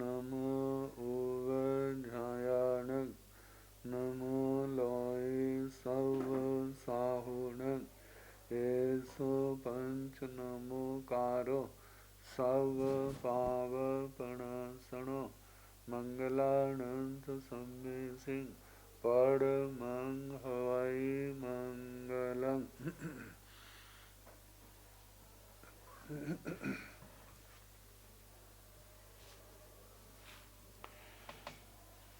नमो उवझायानक नमो लोय सव साहुनक एसो पंच नमोकारो सव पावपणासनो मंगलानंत सम्मे सिंह परमं हवै मंगलम्।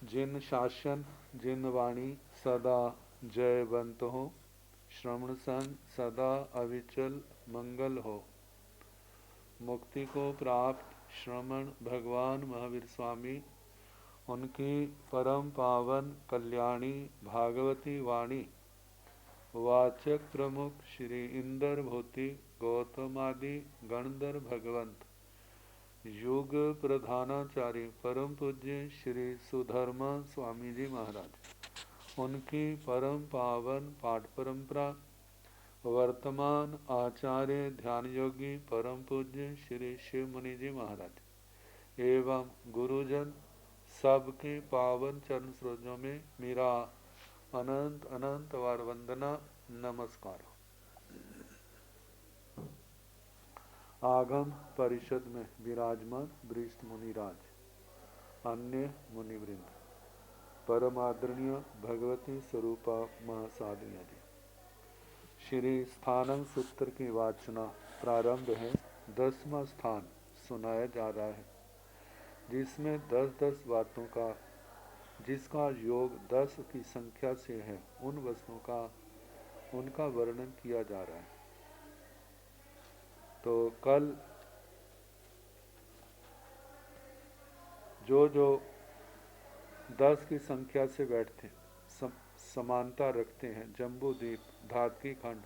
जिन शासन जिन वाणी सदा जयवंत हो, श्रवण संग सदा अविचल मंगल हो। मुक्ति को प्राप्त श्रमण भगवान महावीर स्वामी, उनकी परम पावन कल्याणी भागवती वाणी वाचक प्रमुख श्री इंद्र भूति गौतमादि गणधर भगवंत, युग प्रधानाचार्य परम पूज्य श्री सुधर्मा स्वामी जी महाराज, उनकी परम पावन पाठ परंपरा वर्तमान आचार्य ध्यान योगी परम पूज्य श्री शिव मुनि जी महाराज एवं गुरुजन सबके पावन चरण सरोजों में मेरा अनंत अनंत वार वंदना नमस्कार। आगम परिषद में विराजमान वरिष्ठ मुनिराज, अन्य मुनिवृंद, परम आदरणीय भगवती स्वरूपा महासाधिया जी, श्री स्थानम सूत्र की वाचना प्रारंभ है। 10वां स्थान सुनाया जा रहा है, जिसमें 10-10 बातों का, जिसका योग 10 की संख्या से है, उन वस्तुओं का उनका वर्णन किया जा रहा है। तो कल जो 10 की संख्या से बैठते समानता रखते हैं, जम्बू द्वीप, धातकी खंड,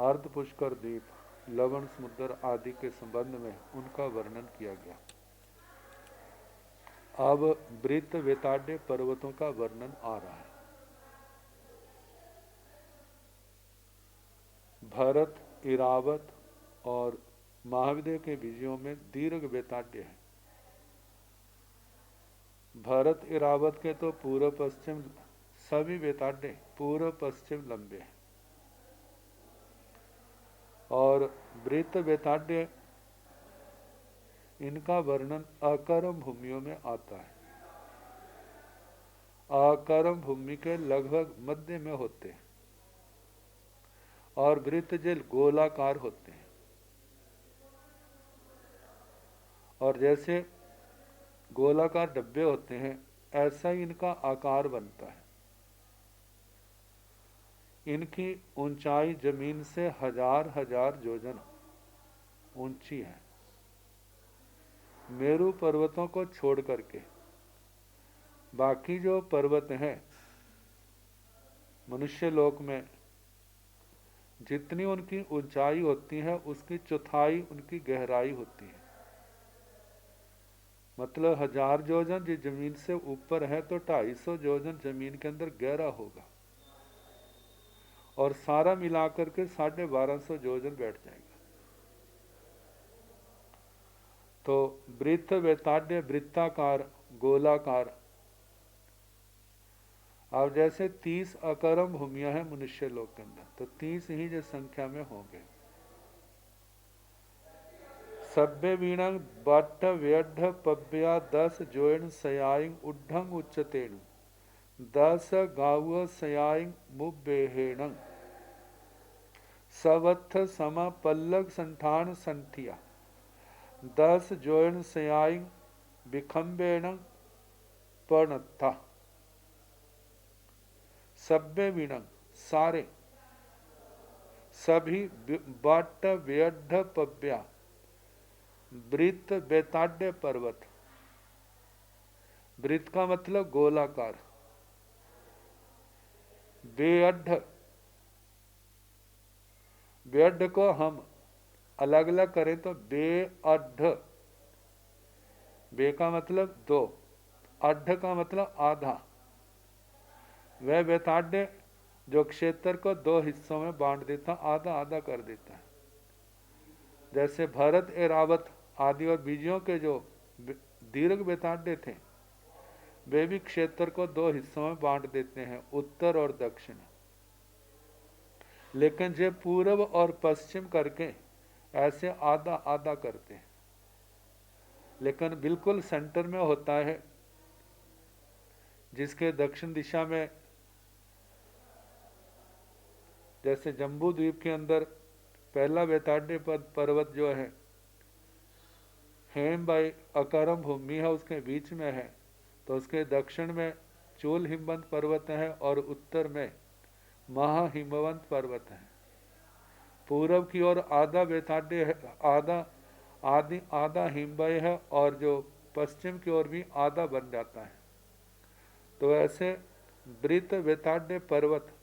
अर्ध पुष्कर द्वीप, लवण समुद्र आदि के संबंध में उनका वर्णन किया गया। अब वृत्त वेताड्य पर्वतों का वर्णन आ रहा है। भरत, इरावत और महाविद्य के बीजों में दीर्घ वेताड्य है। भरत इरावत के तो पूर्व पश्चिम सभी वेताड्य पूर्व पश्चिम लंबे हैं, और वृत्त वेताड्य इनका वर्णन अकर्म भूमियों में आता है। अकर्म भूमि के लगभग मध्य में होते हैं, और वृत्त जल गोलाकार होते हैं, और जैसे गोलाकार डब्बे होते हैं, ऐसा ही इनका आकार बनता है। इनकी ऊंचाई जमीन से हजार योजन ऊंची है। मेरू पर्वतों को छोड़ करके बाकी जो पर्वत हैं मनुष्य लोक में, जितनी उनकी ऊंचाई होती है उसकी चौथाई उनकी गहराई होती है। मतलब 1000 योजन जो जमीन से ऊपर है, तो 250 योजन जमीन के अंदर गहरा होगा, और सारा मिलाकर के 1250 योजन बैठ जाएगा। तो वृत्त वेताड्य वृत्ताकार गोलाकार। अब जैसे 30 अकर्म भूमियां हैं मनुष्य लोक के अंदर, तो 30 ही जो संख्या में होंगे। सभ्य वीणंग बट्ट व्यढ़ पव्या 10 जोयण सयाइंग उड्ढंग उच्चतेण 10 गाव सयाइंग मुबेहेणंग सवत्थ समा पल्लग संठान संठिया 10 जोयण सयाइंग विखंबेणंग पर्णत्था। सभ्य वीणंग सारे, सभी, बट्ट व्यढ़ पव्या वृत्त वेताड्य पर्वत। वृत्त का मतलब गोलाकार, व्यढ़, व्यढ़ को हम अलग अलग करें तो बेअढ़, बे का मतलब 2, अढ़ का मतलब आधा। वह वेताड्य जो क्षेत्र को 2 हिस्सों में बांट देता, आधा आधा कर देता है। जैसे भरत एरावत आदि और बीजों के जो दीर्घ बेताड्य थे वे भी क्षेत्र को दो हिस्सों में बांट देते हैं, उत्तर और दक्षिण। लेकिन जो पूर्व और पश्चिम करके ऐसे आधा आधा करते हैं, लेकिन बिल्कुल सेंटर में होता है, जिसके दक्षिण दिशा में जैसे जम्बू द्वीप के अंदर पहला बेताड्य पर्वत जो है हेम बाई अकारम भूमि है, उसके बीच में है, तो उसके दक्षिण में चूल हिमवंत पर्वत है और उत्तर में महा हिमवंत पर्वत है। पूर्व की ओर आधा बेताड्य है, आधा हिमवय है, और जो पश्चिम की ओर भी आधा बन जाता है। तो ऐसे वृत्त बेताड्य पर्वत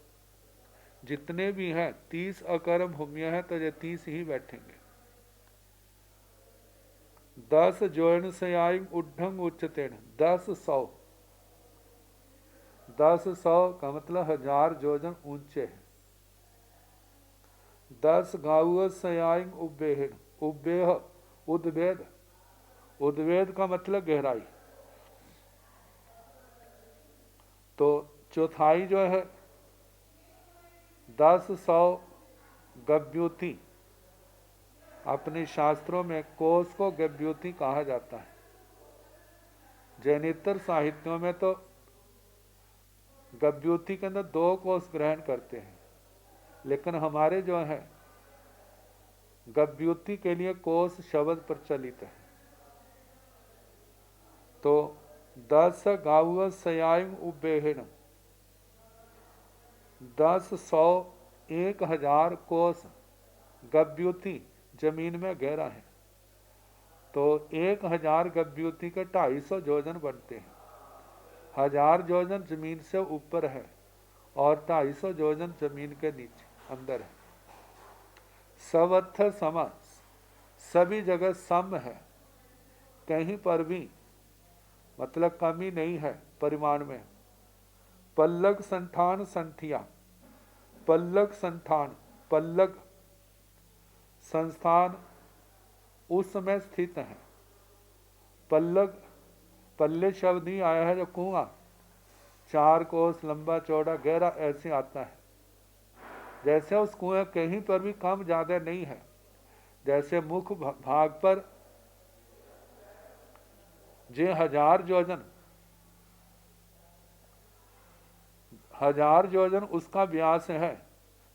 जितने भी हैं 30 अकर्म भूमियां हैं, तो ये 30 ही बैठेंगे। 10 जोन से आयम उड्ढंग उच्चतेन, 10 का मतलब 1000 योजन ऊंचे है। 10 गाउस से आयम उब्बेहन, उब्बेह उद्वेद, उद्वेद का मतलब गहराई। तो चौथाई जो है 10 गव्युति, अपने शास्त्रों में कोश को गव्युति कहा जाता है। जैनेतर साहित्यों में तो गव्युति के अंदर 2 कोश ग्रहण करते हैं, लेकिन हमारे जो है गव्युति के लिए कोश शब्द प्रचलित है। तो 10 गाव सयाम उबेहन, 10 100 1000 कोस गव्युति जमीन में गहरा है। तो 1000 गव्युति के 250 योजन बनते हैं। 1000 योजन जमीन से ऊपर है और 250 योजन जमीन के नीचे अंदर है। सवत्थ समा, सभी जगह सम है, कहीं पर भी मतलब कमी नहीं है परिमाण में। पल्लग संठान संठिया, पल्लग संठान, पल्लग संस्थान उसमें स्थित है। पल्लग, पल्ले शब्द ही आया है जो कुआं, 4 कोस लंबा चौड़ा गहरा ऐसे आता है। जैसे उस कुएं कहीं पर भी कम ज्यादा नहीं है। जैसे मुख भाग पर जे 1000 योजन उसका व्यास है,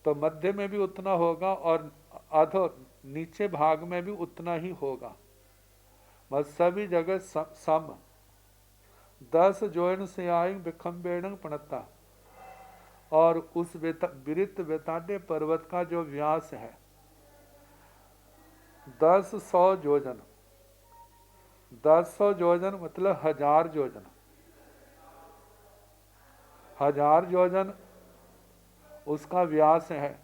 तो मध्य में भी उतना होगा और अधो नीचे भाग में भी उतना ही होगा। बस सभी जगह सम। 10 जोन से आई विखम्बेण पणता, और उस विरित बेताड्य पर्वत का जो व्यास है 10 योजन, 10 योजन मतलब 1000 योजन। 1000 योजन उसका व्यास है,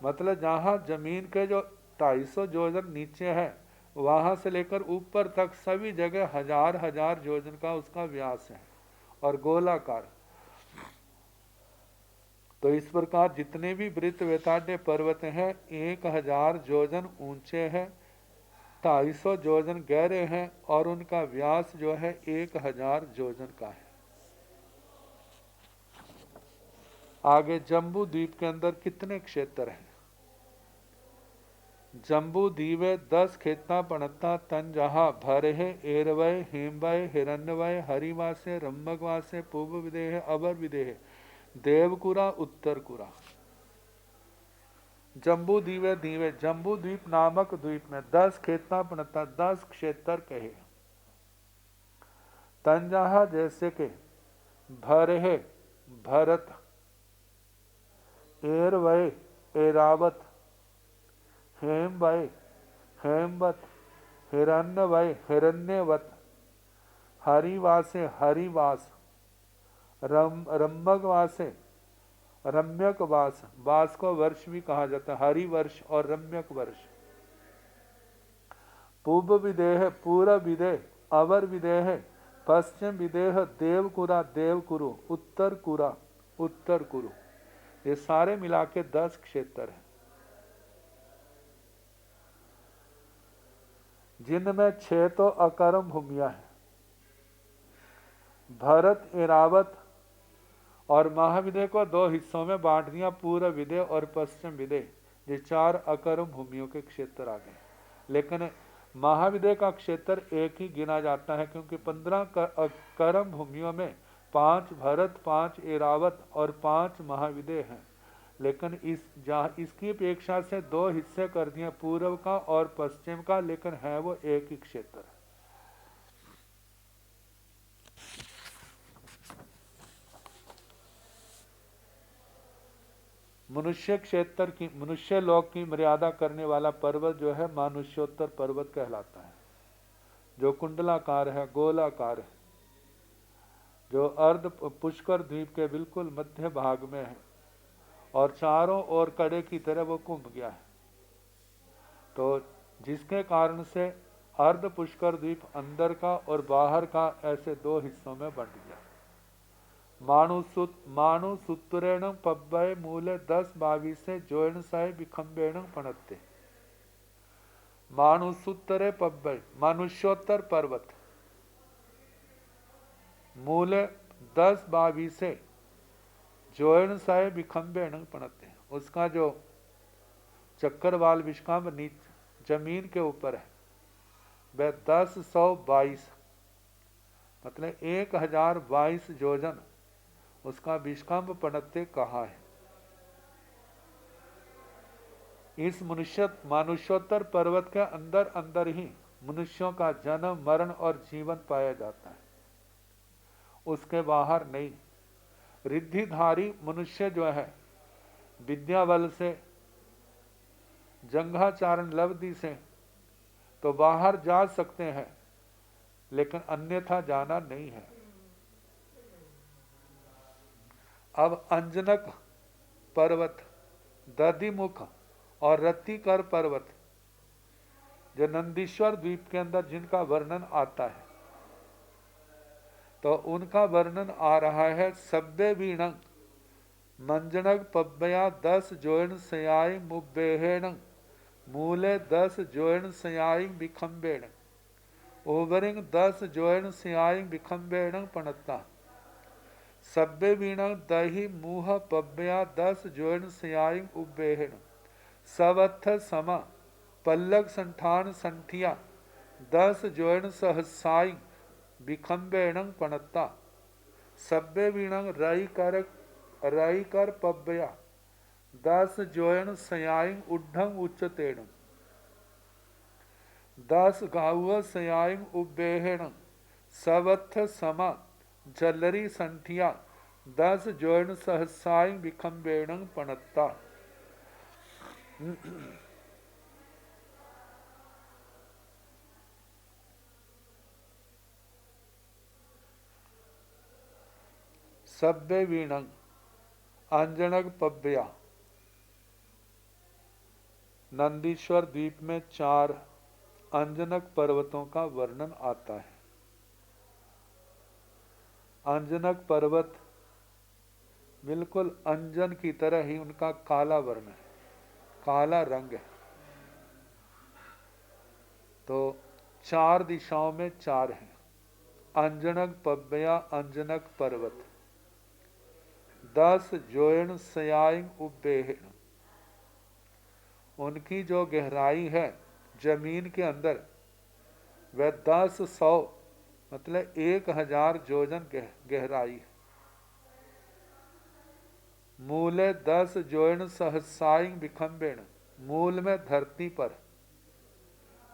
मतलब जहाँ जमीन के जो 250 योजन नीचे है वहाँ से लेकर ऊपर तक सभी जगह 1000 योजन का उसका व्यास है और गोलाकार। तो इस प्रकार जितने भी वृत्त बेताड्य पर्वत हैं 1000 योजन ऊंचे हैं, 250 योजन गहरे हैं और उनका व्यास जो है 1000 योजन का है। आगे जम्बू द्वीप के अंदर कितने क्षेत्र हैं? जम्बू द्वीपे 10 खेता पणता तन जहा भरहे एरवय हेमवय हिरण्यवय हरिवासे रम्मगवासे पूर्व विदेह अवर विदेह देवकुरा उत्तरकुरा। जम्बू द्वीपे द्वीपे, जम्बू द्वीप नामक द्वीप में 10 खेता पणता 10 क्षेत्र कहे। तंजहा जैसे के भरहे भरत, एरवय एरावत, हेमवय हेमवत, हिरण्यवय हिरण्यवत, हरिवासे हरिवास, रम्यकवासे रम्यक वास, वास को वर्ष भी कहा जाता है, हरि वर्ष और रम्यक वर्ष। पूर्व विदेह पूर्व विदेह अवर विदेह, पश्चिम विदेह देवकुरा देवकुरु, उत्तर कुरा उत्तर कुरु। ये सारे मिला के 10 क्षेत्र हैं। जिनमें 6 तो अकर्म भूमियां हैं। भरत, इरावत और महाविदय को 2 हिस्सों में बांट दिया, पूर्व विदय और पश्चिम विदय। ये 4 अकर्म भूमियों के क्षेत्र आ गए। लेकिन महाविदय का क्षेत्र एक ही गिना जाता है, क्योंकि 15 कर्म भूमियों में 5 भरत, 5 एरावत और 5 महाविदय हैं। लेकिन इसकी अपेक्षा से 2 हिस्से कर दिए, पूर्व का और पश्चिम का, लेकिन है वो एक ही क्षेत्र। मनुष्य क्षेत्र की, मनुष्य लोक की मर्यादा करने वाला पर्वत जो है मानुष्योत्तर पर्वत कहलाता है, जो कुंडलाकार है, गोलाकार है, जो अर्ध पुष्कर द्वीप के बिल्कुल मध्य भाग में है और चारों ओर कड़े की तरह वो घूम गया है। तो जिसके कारण से अर्ध पुष्कर द्वीप अंदर का और बाहर का ऐसे 2 हिस्सों में बंट गया। मानुसूत्रेण पब्बय मूले 10-22 से जोयन साय विखंबेण पणत्ते। मानुसूत्तरे पब्बय, मनुष्योत्तर पर्वत, मूले 10-22 से जोयन साय विखंबेण पणत्ते। उसका जो चक्करवाल विश्काम जमीन के ऊपर है वह 1022 मतलब 1022 योजन उसका विश्काम्ब पणत्ते कहा है। इस मनुष्योत्तर पर्वत के अंदर अंदर ही मनुष्यों का जन्म, मरण और जीवन पाया जाता है, उसके बाहर नहीं। रिद्धिधारी मनुष्य जो है विद्या बल से, जंघाचारण लब्धि से तो बाहर जा सकते हैं, लेकिन अन्यथा जाना नहीं है। अब अंजनक पर्वत, दधिमुख और रत्तिकर पर्वत जो नंदीश्वर द्वीप के अंदर जिनका वर्णन आता है, तो उनका वर्णन आ रहा है। सब्बे वीणं मंजनक पब्बया 10 जोयन सयाई मुब्बेहेण मूले 10 जोयन सयाई विखंबेण ओवरिंग 10 जोयन सयाई विखंबेण पणत्ता। सब्बे वीणं दही मुह पब्बया 10 जोयन सयाई उब्बेहेण सवत्थ समा पल्लग संठान संठिया 10 जोयन सहसाई विखंबेण पणत्ता। सब्बे वीणं रई कर पब्बया 10 जोयन सयाई उड्ढंग उच्चतेण 10 गाउव सयाई उब्बेहेण सवत्थ समा झल्लरी संठिया 10 जोयन सहसाई विखंबेण पणत्ता। सब्बे वीणं अंजनक पब्बया, नंदीश्वर द्वीप में 4 अंजनक पर्वतों का वर्णन आता है। अंजनक पर्वत बिल्कुल अंजन की तरह ही उनका काला वर्ण है, काला रंग है। तो 4 दिशाओं में 4 हैं। अंजनक पब्बया अंजनक पर्वत 10 जोयन सयाई उब्बेहेण, उनकी जो गहराई है जमीन के अंदर वह 10 मतलब 1000 जोजन गहराई है। मूले 10 जोयन सहसाई विखंबेण, मूल में धरती पर,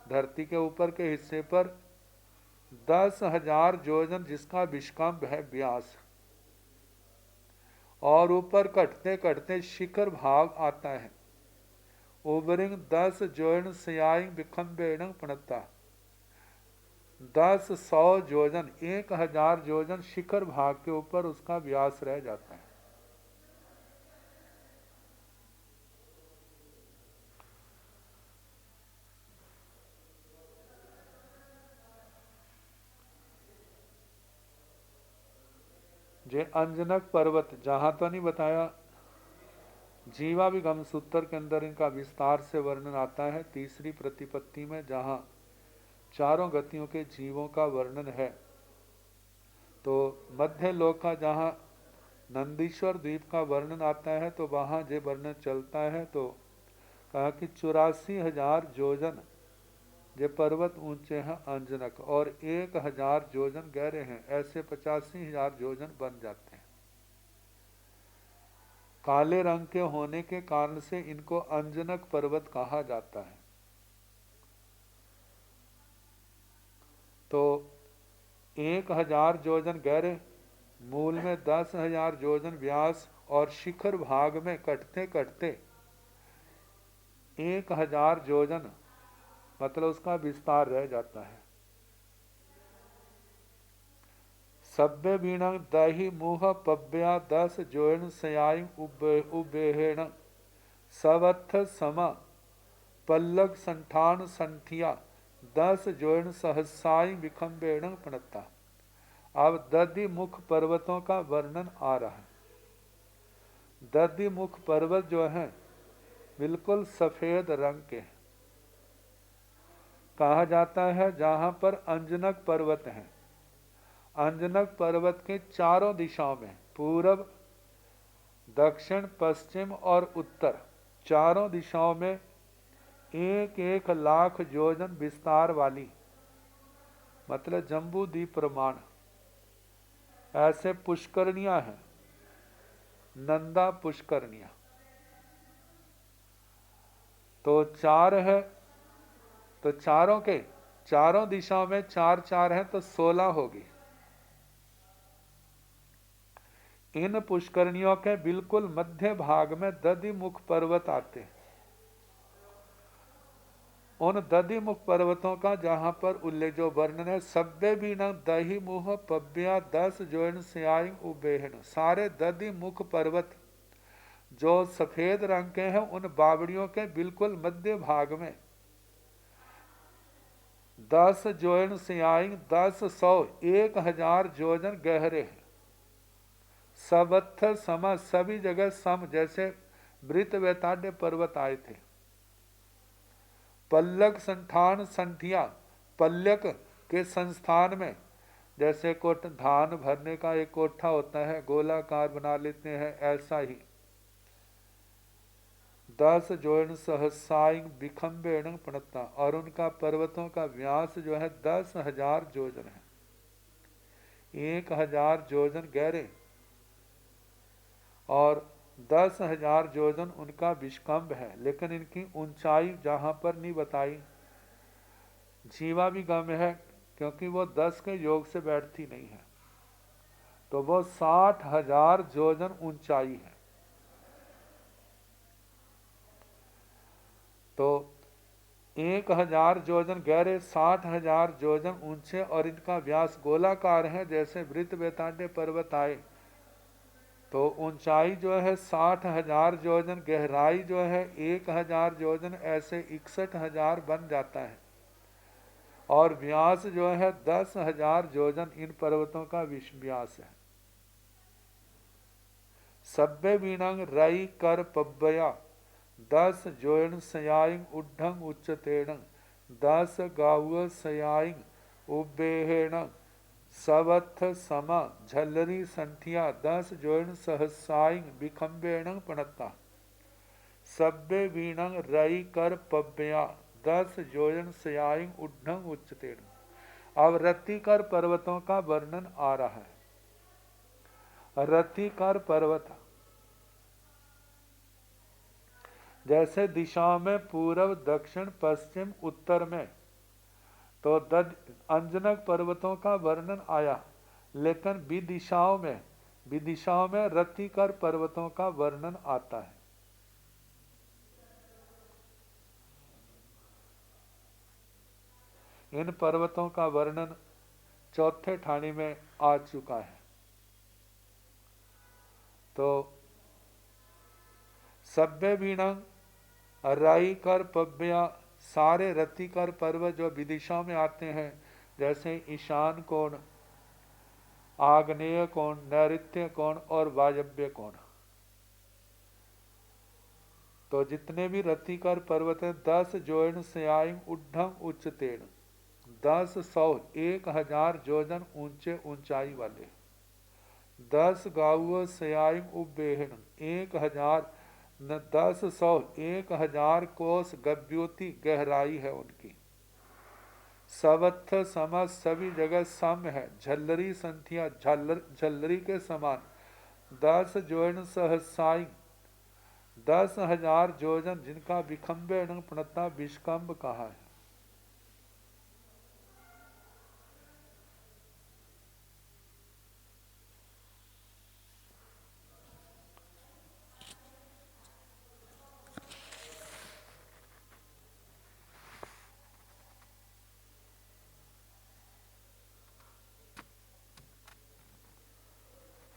धरती के ऊपर के हिस्से पर 10,000 जोजन जिसका विश्कंभ है व्यास, और ऊपर कटते कटते शिखर भाग आता है। ओवरिंग 10 जोयन सयाई विखंबेण पणत्ता, 100 जोजन 1000 जोजन शिखर भाग के ऊपर उसका व्यास रह जाता है। जे अंजनक पर्वत जहां तो नहीं बताया, जीवाभिगम सूत्र के अंदर इनका विस्तार से वर्णन आता है 3री प्रतिपत्ति में, जहां चारों गतियों के जीवों का वर्णन है। तो मध्य लोक का जहाँ नंदीश्वर द्वीप का वर्णन आता है तो वहाँ जो वर्णन चलता है तो कहा कि 84,000 योजन ये पर्वत ऊंचे हैं अंजनक और 1,000 योजन गहरे हैं, ऐसे 85,000 योजन बन जाते हैं। काले रंग के होने के कारण से इनको अंजनक पर्वत कहा जाता है। तो 1,000 योजन गहरे, मूल में 10,000 योजन व्यास और शिखर भाग में कटते कटते 1,000 योजन मतलब उसका विस्तार रह जाता है। सभ्य बीण दही मुह पव्या 10 जोन सयाई उबेहेण सवत्थ सम पल्लग संठान संठिया 10 जोन सहसाई विखम्बेण पणता। अब दधि मुख पर्वतों का वर्णन आ रहा है। दधि मुख पर्वत जो है बिल्कुल सफेद रंग के हैं। कहा जाता है जहां पर अंजनक पर्वत है, अंजनक पर्वत के चारों दिशाओं में पूर्व दक्षिण पश्चिम और उत्तर चारों दिशाओं में 1-1 लाख योजन विस्तार वाली मतलब जम्बू द्वीप प्रमाण ऐसे पुष्करणियां हैं, नंदा पुष्करणियां। तो 4 है, तो चारों दिशाओं में 4-4 है तो 16 होगी। इन पुष्करणियों के बिल्कुल मध्य भाग में दधिमुख पर्वत आते हैं। उन दधिमुख पर्वतों का जहां पर उल्लेख जो वर्णन है, सभ्य भी न दही मुह पव्या 10 जोन स्याई उबेहन, सारे दधिमुख पर्वत जो सफेद रंग के हैं उन बावड़ियों के बिल्कुल मध्य भाग में 10 जोन स्याई 10 100 1,000 योजन गहरे हैं। सबत्थ सम सभी जगह सम, जैसे वृत वैताड्य पर्वत आए थे। पल्लक संठान संठिया, पल्लक के संस्थान में जैसे धान भरने का एक कोठा होता है गोलाकार बना लेते हैं, ऐसा ही 10 जोन सहसाई विखम्बेण पणता, और उनका पर्वतों का व्यास जो है 10,000 योजन है, 1,000 योजन गहरे और 10,000 योजन उनका विष्कंभ है। लेकिन इनकी ऊंचाई जहां पर नहीं बताई, जीवा भी गम है क्योंकि वो 10 के योग से बैठती नहीं है, तो वो 60,000 योजन ऊंचाई है। तो 1,000 योजन गहरे 60,000 योजन ऊंचे और इनका व्यास गोलाकार है। जैसे वृत्त वेतांडे पर्वत आए तो ऊंचाई जो है 60,000 योजन, गहराई जो है 1,000 योजन, ऐसे 61,000 बन जाता है। और व्यास जो है 10,000 योजन इन पर्वतों का व्यास है। सभ्य बीणंग रई कर पब्बया 10 जोन सयाइंग उड्ढंग उच्चतेण 10 गाव सयाइंग उबेहेण सवत्थ समा झल्लरी संठिया 10 जोन सहसाइंग विखम्बेण पणता। सभ्य बीणंग रई कर पव्या 10 जोन सयाइंग उड्ढंग उच्चतेण। अब रतिकर पर्वतों का वर्णन आ रहा है। रतिकर पर्वत जैसे दिशा में पूर्व दक्षिण पश्चिम उत्तर में तो अंजनक पर्वतों का वर्णन आया, लेकिन विदिशाओं में रतिकर पर्वतों का वर्णन आता है। इन पर्वतों का वर्णन चौथे ठाणी में आ चुका है। तो सभ्य बीणंग राई कर पव्या, सारे रतिकर पर्वत जो विदिशा में आते हैं, जैसे ईशान कोण, आग्नेय कोण, नैऋत्य कोण और वायव्य कोण, तो जितने भी रतिकर पर्वत हैं 10 जोन स्याइंग उड्ढंग उच्चतेण 10 100 1000 योजन ऊंचे ऊंचाई वाले। 10 गाउव सयाइम उबेहन 1000 न 10 100 1000 कोस गभ्योति गहराई है उनकी। सवत्थ समस्त सभी जगह सम है, झल्लरी संथिया झल्लरी के समान। 10 जोन सहसाई 10,000 योजन जिनका विखम्बे प्रणता विष्कम्ब कहा है।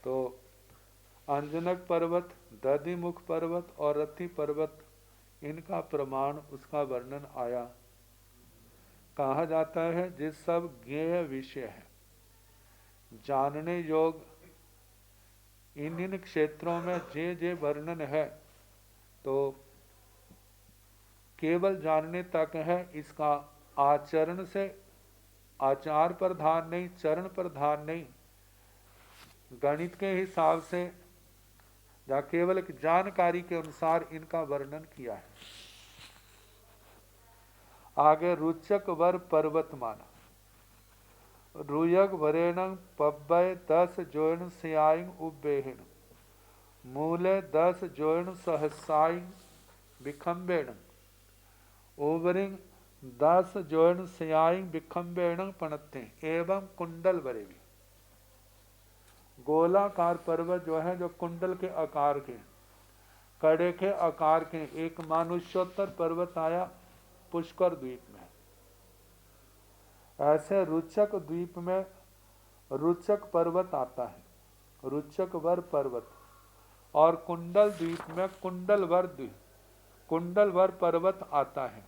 तो अंजनक पर्वत, दधिमुख पर्वत और रथी पर्वत, इनका प्रमाण, उसका वर्णन आया। कहा जाता है जिस सब ज्ञेय विषय है, जानने योग, इन क्षेत्रों में जे वर्णन है तो केवल जानने तक है, इसका आचरण से, आचार पर ध्यान नहीं, चरण पर ध्यान नहीं, गणित के हिसाब से या केवल एक जानकारी के अनुसार इनका वर्णन किया है। आगे रुचक वर पर्वत माना। रुयग वरेणं पब्बय 10 जोन सियाइंग उबेहिण मूले 10 जोन सहसाइंग विखम्बेण ओवरिंग 10 जोन सियाइंग विखम्बेण पणते एवं कुंडल वरे भी। गोलाकार पर्वत जो है, जो कुंडल के आकार के, कड़े के आकार के, एक मानुष्योत्तर पर्वत आया पुष्कर द्वीप में। ऐसे रुचक द्वीप में रुचक पर्वत आता है, रुचक वर पर्वत, और कुंडल द्वीप में कुंडलवर द्वीप, कुंडलवर पर्वत आता है।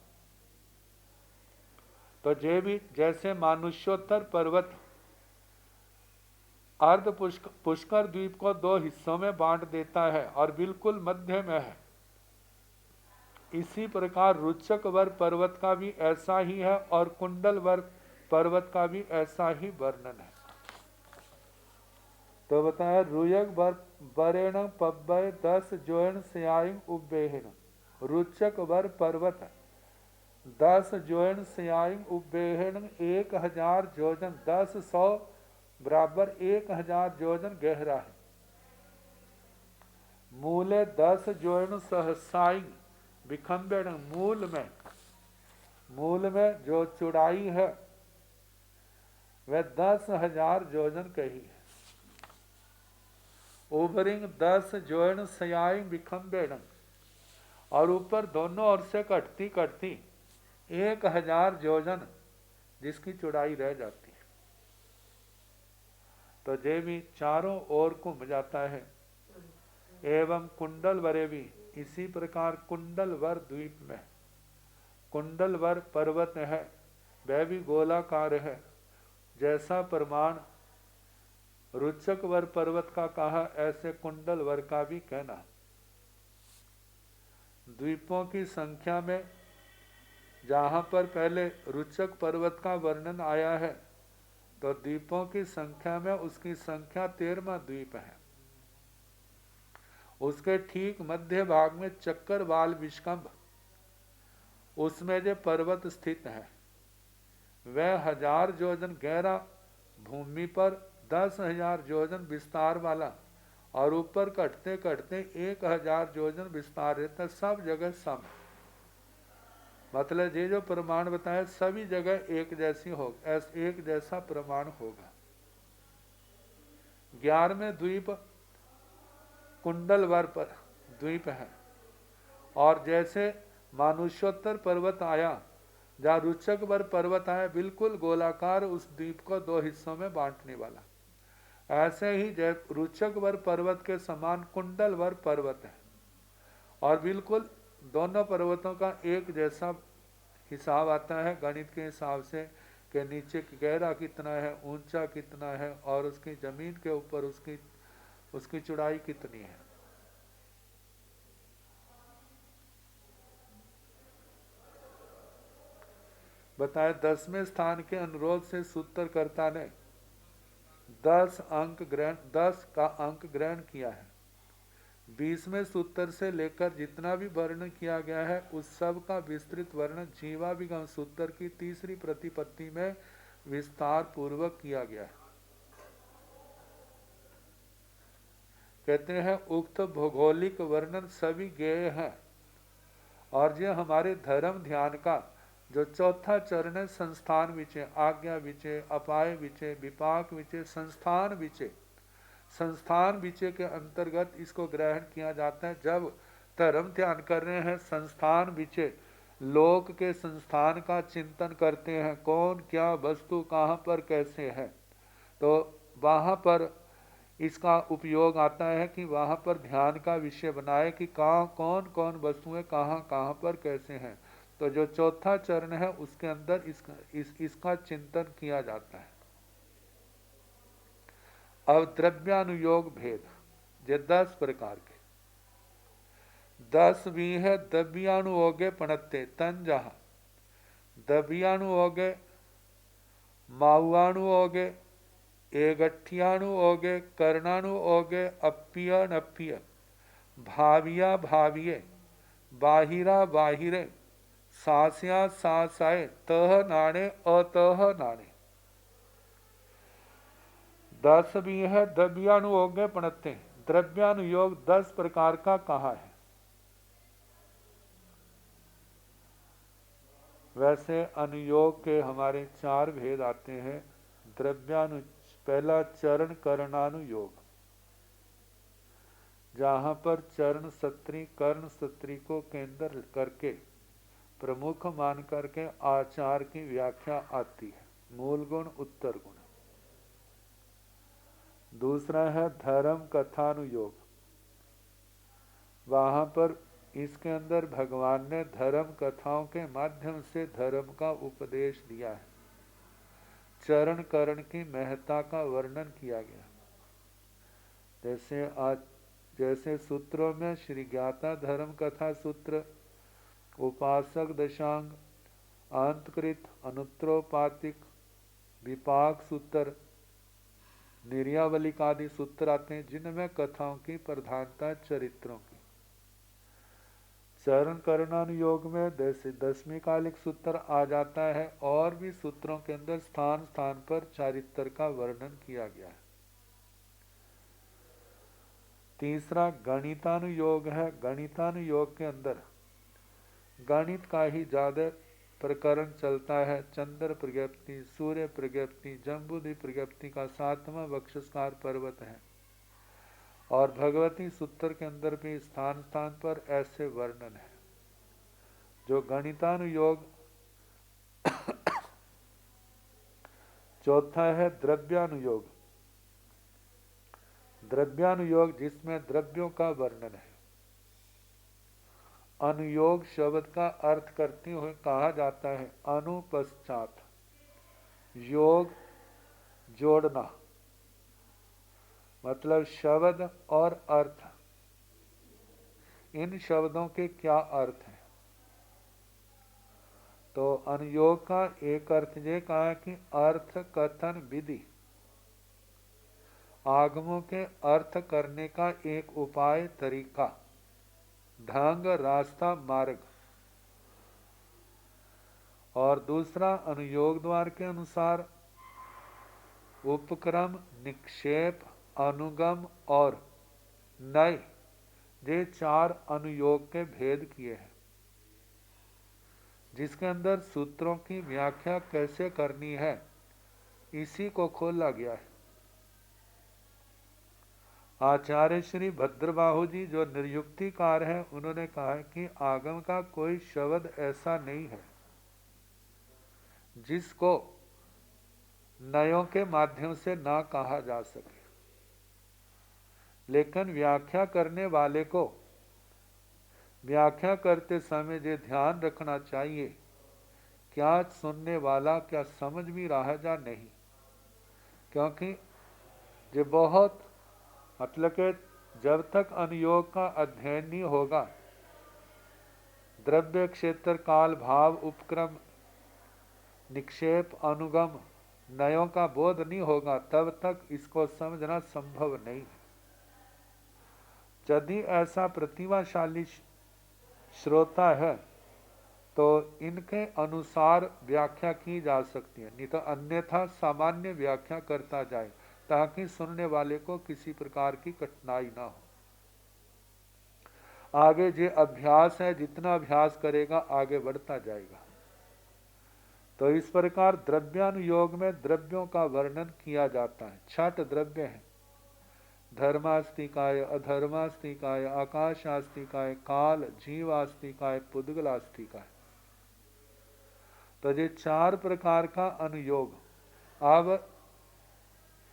तो जे भी जैसे मानुष्योत्तर पर्वत अर्ध पुष्कर द्वीप को 2 हिस्सों में बांट देता है और बिल्कुल मध्य में है, इसी प्रकार रुचक वर पर्वत का भी ऐसा ही है और कुंडल वर पर्वत का भी ऐसा ही वर्णन है। तो बताया रुयग वरेण पब्बय 10 जोन सियाइंग उबेहिण। रुचक वर पर्वत 10 जोन सियाइंग उबेहिण 1000 योजन, 10 100 बराबर 1000 योजन गहरा है। मूले 10 जोन सहसाइंग विखम्बेण, मूल में जो चौड़ाई है वह 10,000 योजन कही है। ओवरिंग 10 जोन सयाइंग विखम्बेण, और ऊपर दोनों ओर से कटती कटती 1000 योजन जिसकी चौड़ाई रह जाती है। तो जे भी चारों ओर घूम जाता है। एवं कुंडल वरे भी, इसी प्रकार कुंडल वर द्वीप में कुंडल वर पर्वत है, वह भी गोलाकार है। जैसा प्रमाण रुचक वर पर्वत का कहा, ऐसे कुंडल वर का भी कहना। द्वीपों की संख्या में जहां पर पहले रुचक पर्वत का वर्णन आया है, तो द्वीपों की संख्या में उसकी संख्या 13वां द्वीप है। उसके ठीक मध्य भाग में चक्करवाल विष्कंभ, उसमें जो पर्वत स्थित है वह 1000 योजन गहरा, भूमि पर 10,000 योजन विस्तार वाला, और ऊपर कटते कटते 1000 योजन विस्तार रहता। सब जगह सम, मतलब ये जो प्रमाण बताए सभी जगह एक जैसी होगा, एक जैसा प्रमाण होगा। 11वें द्वीप कुंडलवर पर द्वीप है, और जैसे मानुष्योत्तर पर्वत आया, जहाँ रुचक वर पर्वत आया, बिल्कुल गोलाकार, उस द्वीप को 2 हिस्सों में बांटने वाला। ऐसे ही रुचक वर पर्वत के समान कुंडल वर पर्वत है, और बिल्कुल दोनों पर्वतों का एक जैसा हिसाब आता है गणित के हिसाब से, कि नीचे गहरा कितना है, ऊंचा कितना है, और उसकी जमीन के ऊपर उसकी चौड़ाई कितनी है। बताए 10वें स्थान के अनुरोध से सूत्रकर्ता ने 10 का अंक ग्रहण किया है। 20वें सूत्र से लेकर जितना भी वर्णन किया गया है उस सब का विस्तृत वर्णन जीवाभिगम सूत्र की तीसरी प्रतिपत्ति में विस्तार पूर्वक किया गया है। कहते हैं उक्त भौगोलिक वर्णन सभी ज्ञेय हैं और यह हमारे धर्म ध्यान का जो चौथा चरण है, संस्थान विचय, आज्ञा विचय, अपाय विचय, विपाक विचय, संस्थान विचय, संस्थान विचय के अंतर्गत इसको ग्रहण किया जाता है। जब धर्म ध्यान कर रहे हैं, संस्थान विचय, लोक के संस्थान का चिंतन करते हैं, कौन क्या वस्तु कहाँ पर कैसे है, तो वहाँ पर इसका उपयोग आता है कि वहाँ पर ध्यान का विषय बनाए कि कहाँ कौन कौन वस्तुएं कहाँ कहाँ पर कैसे हैं। तो जो चौथा चरण है उसके अंदर इसका चिंतन किया जाता है। अब द्रव्यानुयोग भेद, ये 10 प्रकार के 10 भी है। द्रव्याणु हो गए पणत्ते तन जहा, द्रव्याणु हो गए, माहुआणु हो गए, एकगठियाणु हो गए, कर्णाणु हो गए, अप्पिय नप्पिय, भाविया भाविये, बाहिरा बाहिरे, सास्या सासाए, तह नाणे अतह नाणे। 10 भी है। द्रव्याणु हो गए पणत्ते। द्रव्यानुयोग 10 प्रकार का कहा है। वैसे अनुयोग के हमारे 4 भेद आते हैं। द्रव्यानु पहला चरण करणानुयोग, जहां पर चरण सत्री कर्ण सत्री को केंद्र करके प्रमुख मान करके आचार की व्याख्या आती है, मूल गुण उत्तर गुण। दूसरा है धर्म कथानुयोग, वहां पर इसके अंदर भगवान ने धर्म कथाओं के माध्यम से धर्म का उपदेश दिया है। चरण करण की महत्ता का वर्णन किया गया। जैसे सूत्रों में श्री ज्ञाता धर्म कथा सूत्र, उपासक दशांग, अंतकृत, अनुत्तरोपातिक, विपाक सूत्र, निर्यावलिक आदि सूत्र आते हैं, जिनमें कथाओं की प्रधानता चरित्रों की। चरण करणानुयोग में 10वीं कालिक सूत्र आ जाता है और भी सूत्रों के अंदर स्थान स्थान पर चारित्र का वर्णन किया गया है। तीसरा गणितानुयोग है। गणितानुयोग के अंदर गणित का ही ज्यादा प्रकरण चलता है। चंद्र प्रज्ञप्ति, सूर्य प्रज्ञप्ति, जम्बुद्वी प्रज्ञप्ति का 7वां वक्षस्कार पर्वत है और भगवती सूत्र के अंदर भी स्थान स्थान पर ऐसे वर्णन है। जो गणितानुयोग चौथा है द्रव्यानुयोग। द्रव्यानुयोग जिसमें द्रव्यों का वर्णन है। अनुयोग शब्द का अर्थ करते हुए कहा जाता है अनुपश्चात, योग जोड़ना, मतलब शब्द और अर्थ, इन शब्दों के क्या अर्थ हैं। तो अनुयोग का एक अर्थ ये कहा कि अर्थ कथन विधि, आगमों के अर्थ करने का एक उपाय, तरीका, ढंग, रास्ता, मार्ग। और दूसरा अनुयोग द्वार के अनुसार उपक्रम, निक्षेप, अनुगम और नय, ये 4 अनुयोग के भेद किए हैं, जिसके अंदर सूत्रों की व्याख्या कैसे करनी है इसी को खोला गया है। आचार्य श्री भद्रबाहु जी जो निर्युक्तिकार हैं, उन्होंने कहा है कि आगम का कोई शब्द ऐसा नहीं है जिसको नयों के माध्यम से ना कहा जा सके, लेकिन व्याख्या करने वाले को व्याख्या करते समय ये ध्यान रखना चाहिए क्या सुनने वाला क्या समझ भी रहा है या नहीं। क्योंकि ये बहुत मतलब कि जब तक अनुयोग का अध्ययन नहीं होगा, द्रव्य क्षेत्र काल भाव उपक्रम निक्षेप, अनुगम, नयों का बोध नहीं होगा तब तक इसको समझना संभव नहीं है। यदि ऐसा प्रतिभाशाली श्रोता है तो इनके अनुसार व्याख्या की जा सकती है, नहीं तो अन्यथा सामान्य व्याख्या करता जाए ताकि सुनने वाले को किसी प्रकार की कठिनाई ना हो। आगे जो अभ्यास है, जितना अभ्यास करेगा आगे बढ़ता जाएगा। तो इस प्रकार द्रव्यानुयोग में द्रव्यों का वर्णन किया जाता है। 6 द्रव्य हैं, धर्मास्तिकाय, अधर्मास्तिकाय, आकाशास्तिकाय, काल, जीवास्तिकाय, पुद्गलास्तिकाय। तो ये 4 प्रकार का अनुयोग। अब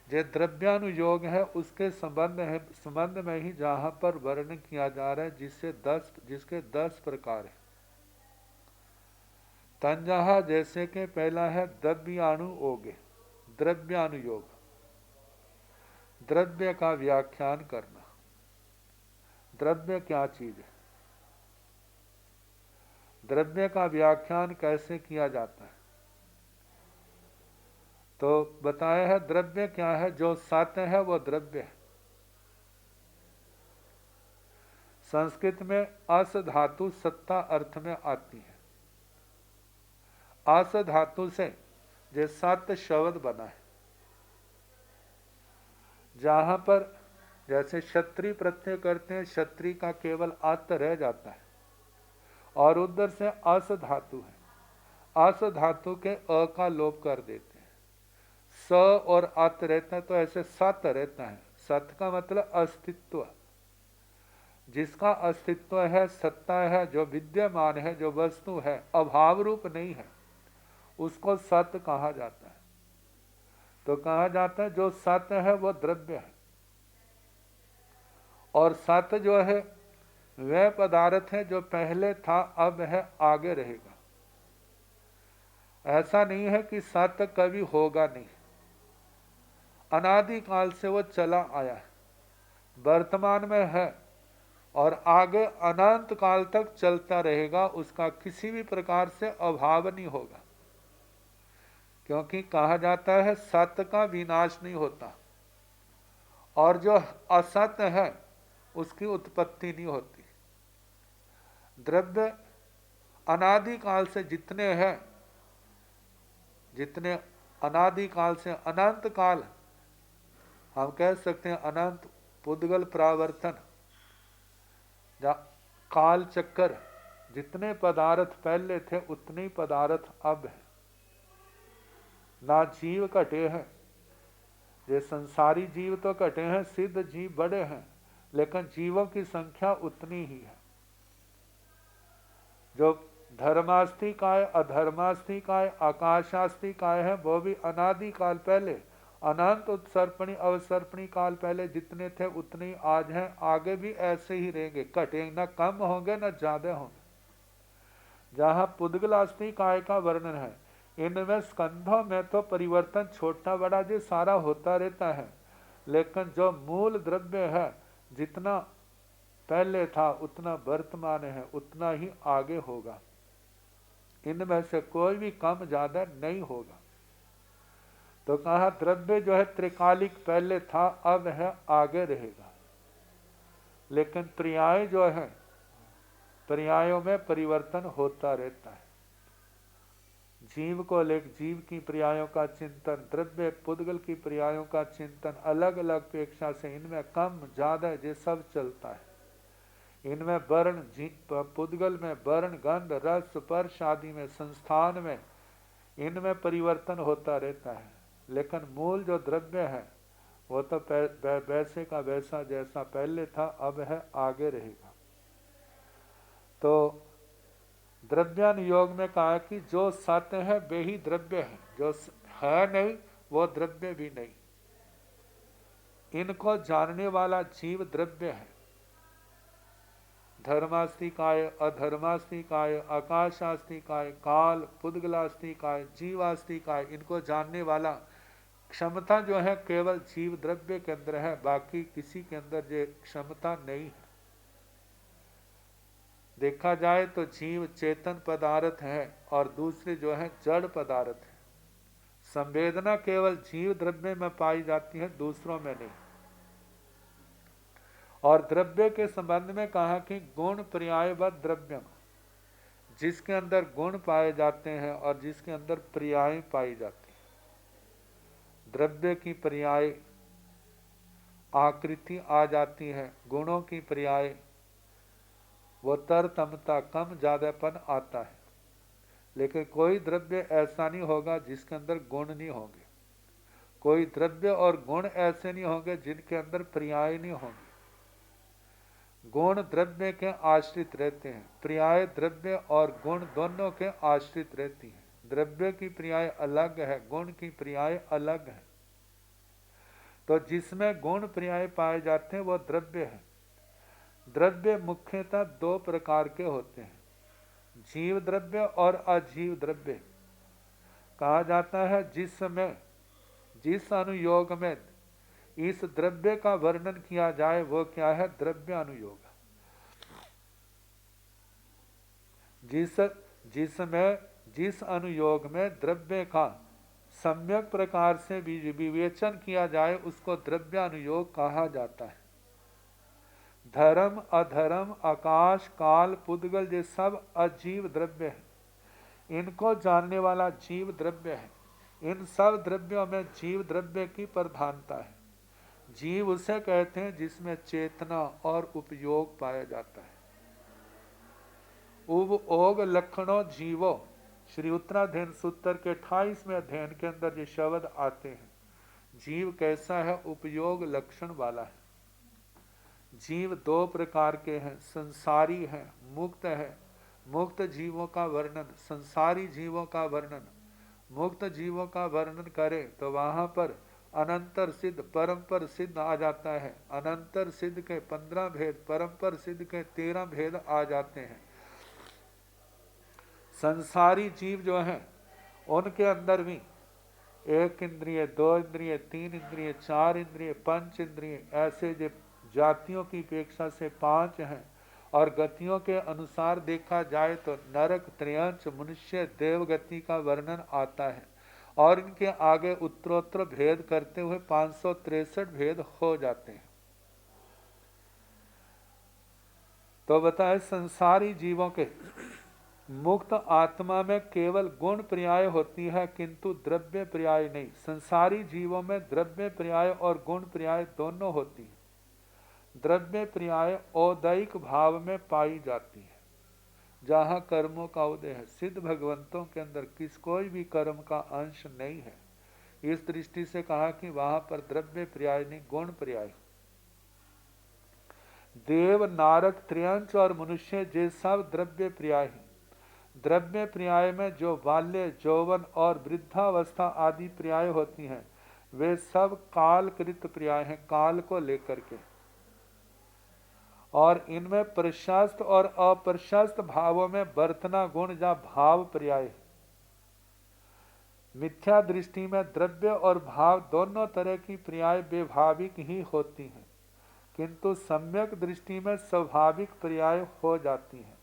जो द्रव्यानुयोग है उसके संबंध में ही जहां पर वर्णन किया जा रहा है जिसके 10 प्रकार है। तंजहा जैसे कि पहला है द्रव्यानुयोगे, द्रव्यानुयोग, द्रव्य का व्याख्यान करना। द्रव्य क्या चीज है, द्रव्य का व्याख्यान कैसे किया जाता है? तो बताया है द्रव्य क्या है, जो सत्य है वो द्रव्य है। संस्कृत में अस धातु सत्ता अर्थ में आती है। अस धातु से जो सत्य शब्द बना है, जहां पर जैसे क्षत्रिय प्रत्यय करते हैं, क्षत्रिय का केवल अत रह जाता है और उधर से अस धातु है, अस धातु के अ का लोप कर देते हैं, स और अत रहता है तो ऐसे सत रहता है। सत का मतलब अस्तित्व, जिसका अस्तित्व है, सत्ता है, जो विद्यमान है, जो वस्तु है, अभाव रूप नहीं है, उसको सत्य कहा जाता है। तो कहा जाता है जो सत्य है वो द्रव्य है, और सत्य जो है वह पदार्थ है जो पहले था, अब है, आगे रहेगा। ऐसा नहीं है कि सत्य कभी होगा नहीं, अनादि काल से वो चला आया है, वर्तमान में है और आगे अनंत काल तक चलता रहेगा। उसका किसी भी प्रकार से अभाव नहीं होगा, क्योंकि कहा जाता है सत्य का विनाश नहीं होता और जो असत्य है उसकी उत्पत्ति नहीं होती। द्रव्य अनादि काल से जितने हैं, जितने अनादि काल से अनंत काल, हम कह सकते हैं अनंत पुद्गल प्रावर्तन, काल चक्कर, जितने पदार्थ पहले थे उतने पदार्थ अब है। ना जीव घटे हैं, ये संसारी जीव तो घटे हैं, सिद्ध जीव बड़े हैं, लेकिन जीवों की संख्या उतनी ही है। जो धर्मास्तिकाय, अधर्मास्तिकाय, आकाशास्तिकाय है, वो भी अनादि काल पहले, अनंत उत्सर्पणी अवसर्पणी काल पहले जितने थे उतने ही आज हैं, आगे भी ऐसे ही रहेंगे, घटेंगे, न कम होंगे न ज्यादा होंगे। जहां पुद्गलास्तिकाय का वर्णन है, इनमें स्कंधों में तो परिवर्तन छोटा बड़ा जो सारा होता रहता है, लेकिन जो मूल द्रव्य है, जितना पहले था उतना वर्तमान है, उतना ही आगे होगा। इनमें से कोई भी कम ज्यादा नहीं होगा। तो कहा द्रव्य जो है त्रिकालिक, पहले था, अब है, आगे रहेगा। लेकिन पर्याय जो है, पर्यायों में परिवर्तन होता रहता है। जीव को लेकर जीव की पर्यायों का चिंतन, द्रव्य पुद्गल की पर्यायों का चिंतन, अलग अलग अपेक्षा से इनमें कम ज्यादा ये सब चलता है। इनमें वर्ण, पुद्गल में वर्ण, गंध, रस, स्पर्श आदि में, संस्थान में, इनमें परिवर्तन होता रहता है। लेकिन मूल जो द्रव्य है वो तो वैसे का वैसा, जैसा पहले था अब है, आगे रहेगा। तो द्रव्यानुयोग में कहा कि जो सत्य है वे ही द्रव्य है, जो है नहीं वो द्रव्य भी नहीं। इनको जानने वाला जीव द्रव्य है। धर्मास्तिकाय, अधर्मास्तिकाय, आकाशास्तिकाय, काल, पुद्गलास्तिकाय, जीवास्तिकाय, इनको जानने वाला क्षमता जो है केवल जीव द्रव्य के अंदर है, बाकी किसी के अंदर ये क्षमता नहीं है। देखा जाए तो जीव चेतन पदार्थ है और दूसरे जो है जड़ पदार्थ है। संवेदना केवल जीव द्रव्य में पाई जाती है, दूसरों में नहीं। और द्रव्य के संबंध में कहा कि गुण पर्यायवत द्रव्यम, जिसके अंदर गुण पाए जाते हैं और जिसके अंदर पर्याय पाई जाती है। द्रव्य की पर्याय आकृति आ जाती है, गुणों की पर्याय वो तरतमता कम ज्यादापन आता है। लेकिन कोई द्रव्य ऐसा नहीं होगा जिसके अंदर गुण नहीं होंगे, कोई द्रव्य और गुण ऐसे नहीं होंगे जिनके अंदर पर्याय नहीं होंगे। गुण द्रव्य के आश्रित रहते हैं, पर्याय द्रव्य और गुण दोनों के आश्रित रहती है। द्रव्य की पर्याय अलग है, गुण की पर्याय अलग है। तो जिसमें गुण पर्याय पाए जाते हैं वो द्रव्य है। द्रव्य मुख्यतः दो प्रकार के होते हैं, जीव द्रव्य और अजीव द्रव्य। कहा जाता है जिस अनुयोग में इस द्रव्य का वर्णन किया जाए वो क्या है, द्रव्य अनुयोग। जिस अनुयोग में द्रव्य का सम्यक प्रकार से विवेचन किया जाए उसको द्रव्य अनुयोग कहा जाता है। धर्म, अधर्म, आकाश, काल, पुद्गल ये सब अजीव द्रव्य है। इनको जानने वाला जीव द्रव्य है। इन सब द्रव्यों में जीव द्रव्य की प्रधानता है। जीव उसे कहते हैं जिसमें चेतना और उपयोग पाया जाता है। उपयोग लक्षणों जीवो, श्री उत्तराध्ययन सूत्र के 28वें अध्ययन के अंदर ये शब्द आते हैं। जीव कैसा है, उपयोग लक्षण वाला है। जीव दो प्रकार के हैं, संसारी है, मुक्त है। मुक्त जीवों का वर्णन, संसारी जीवों का वर्णन, मुक्त जीवों का वर्णन करें तो वहां पर अनंतर सिद्ध परम्पर सिद्ध आ जाता है। अनंतर सिद्ध के 15 भेद, परम्पर सिद्ध के 13 भेद आ जाते हैं। संसारी जीव जो हैं उनके अंदर भी 1 इंद्रिय, 2 इंद्रिय, 3 इंद्रिय, 4 इंद्रिय, 5 इंद्रिय, ऐसे जो जातियों की अपेक्षा से 5 हैं। और गतियों के अनुसार देखा जाए तो नरक, त्रयंच, मनुष्य, देवगति का वर्णन आता है। और इनके आगे उत्तरोत्तर भेद करते हुए 563 भेद हो जाते हैं। तो बताए संसारी जीवों के मुक्त आत्मा में केवल गुण पर्याय होती है किंतु द्रव्य पर्याय नहीं। संसारी जीवों में द्रव्य पर्याय और गुण पर्याय दोनों होती है। द्रव्य पर्याय औदैक भाव में पाई जाती है, जहाँ कर्मों का उदय है। सिद्ध भगवंतों के अंदर कोई भी कर्म का अंश नहीं है। इस दृष्टि से कहा कि वहां पर द्रव्य पर्याय नहीं, गुण पर्याय। देव, नारक, त्रियंच और मनुष्य ये सब द्रव्य पर्याय है। द्रव्य पर्याय में जो बाल्य, यौवन और वृद्धावस्था आदि पर्याय होती हैं वे सब कालकृत पर्याय हैं, काल को लेकर के। और इनमें प्रशस्त और अप्रशस्त भावों में वर्तना गुण या भाव पर्याय है। मिथ्या दृष्टि में द्रव्य और भाव दोनों तरह की पर्याय व्यभाविक ही होती हैं, किंतु सम्यक दृष्टि में स्वाभाविक पर्याय हो जाती हैं।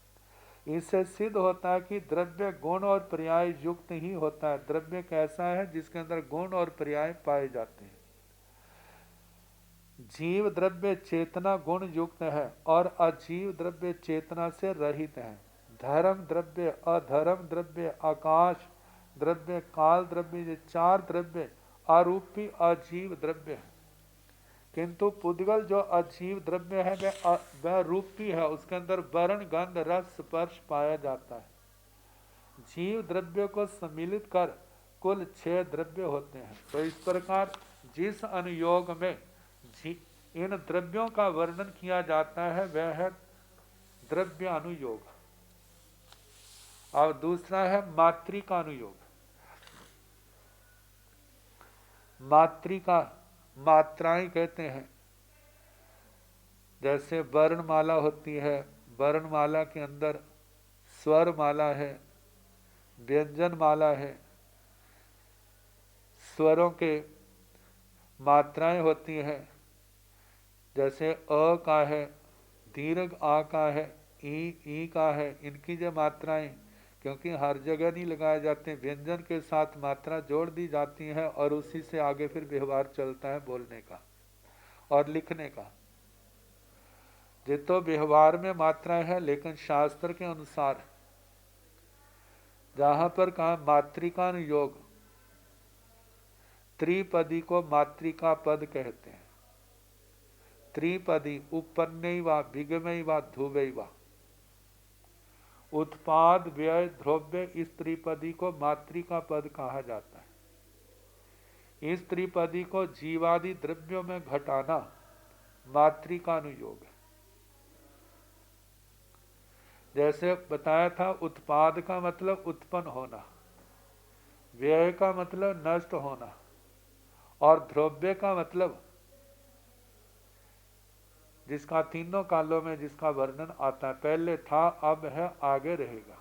इससे सिद्ध होता है कि द्रव्य गुण और पर्याय युक्त ही होता है। द्रव्य कैसा है, जिसके अंदर गुण और पर्याय पाए जाते हैं। जीव द्रव्य चेतना गुण युक्त है और अजीव द्रव्य चेतना से रहित है। धर्म द्रव्य, अधर्म द्रव्य, आकाश द्रव्य, काल द्रव्य, ये 4 द्रव्य आरूपी अजीव द्रव्य है। किंतु पुद्गल जो अजीव द्रव्य है वह रूपी है, उसके अंदर वर्ण, गंध, रस, स्पर्श पाया जाता है। जीव द्रव्य को सम्मिलित कर कुल 6 द्रव्य होते हैं। तो इस प्रकार जिस अनुयोग में इन द्रव्यों का वर्णन किया जाता है वह है द्रव्य अनुयोग। और दूसरा है मात्रिका अनुयोग। मात्रिका मात्राएं कहते हैं। जैसे वर्णमाला होती है, वर्णमाला के अंदर स्वर माला है, व्यंजन माला है, स्वरों के मात्राएं होती हैं। जैसे अ का है, दीर्घ आ का है, ई का है, इनकी जो मात्राएं, क्योंकि हर जगह नहीं लगाए जाते, व्यंजन के साथ मात्रा जोड़ दी जाती है और उसी से आगे फिर व्यवहार चलता है बोलने का और लिखने का। ये तो व्यवहार में मात्राएं है, लेकिन शास्त्र के अनुसार जहां पर कहा मातृकानुयोग, त्रिपदी को मातृका पद कहते हैं। त्रिपदी उपन्नैवा विगमैवा ध्रुवैवा, उत्पाद व्यय द्रव्य, इस त्रिपदी को मातृका पद कहा जाता है। इस त्रिपदी को जीवादि द्रव्यों में घटाना मातृकानुयोग है। जैसे बताया था, उत्पाद का मतलब उत्पन्न होना, व्यय का मतलब नष्ट होना, और द्रव्य का मतलब जिसका तीनों कालों में जिसका वर्णन आता है, पहले था, अब है, आगे रहेगा।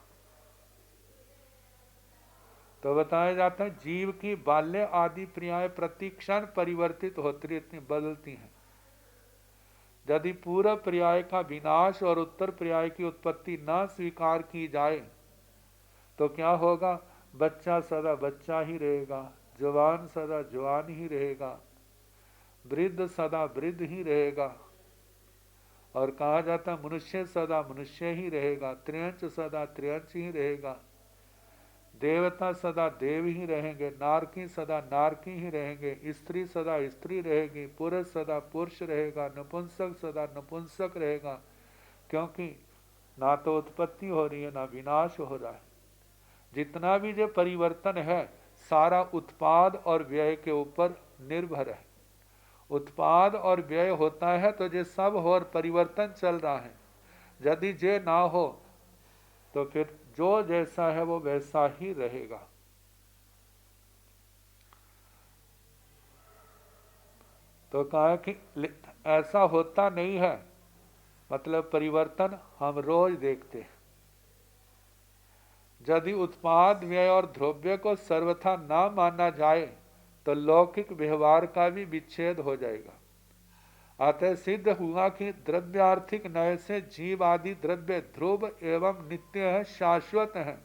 तो बताया जाता है जीव की बाल्य आदि क्रियाएं प्रति क्षण परिवर्तित होती, बदलती हैं। यदि पूर्व पर्याय का विनाश और उत्तर पर्याय की उत्पत्ति न स्वीकार की जाए तो क्या होगा? बच्चा सदा बच्चा ही रहेगा, जवान सदा जवान ही रहेगा, वृद्ध सदा वृद्ध ही रहेगा, और कहा जाता मनुष्य सदा मनुष्य ही रहेगा, त्रियंच सदा त्रियंच ही रहेगा, देवता सदा देव ही रहेंगे, नारकी सदा नारकी ही रहेंगे, स्त्री सदा स्त्री रहेगी, पुरुष सदा पुरुष रहेगा, नपुंसक सदा नपुंसक रहेगा, क्योंकि ना तो उत्पत्ति हो रही है ना विनाश हो रहा है। जितना भी जो परिवर्तन है सारा उत्पाद और व्यय के ऊपर निर्भर है। उत्पाद और व्यय होता है तो ये सब हो और परिवर्तन चल रहा है। यदि ये ना हो तो फिर जो जैसा है वो वैसा ही रहेगा। तो कहा कि ऐसा होता नहीं है, मतलब परिवर्तन हम रोज देखते हैं। यदि उत्पाद व्यय और द्रव्य को सर्वथा ना माना जाए तो लौकिक व्यवहार का भी विच्छेद हो जाएगा। अतः सिद्ध हुआ कि द्रव्यार्थिक नय से जीव आदि द्रव्य ध्रुव एवं नित्य है, शाश्वत है,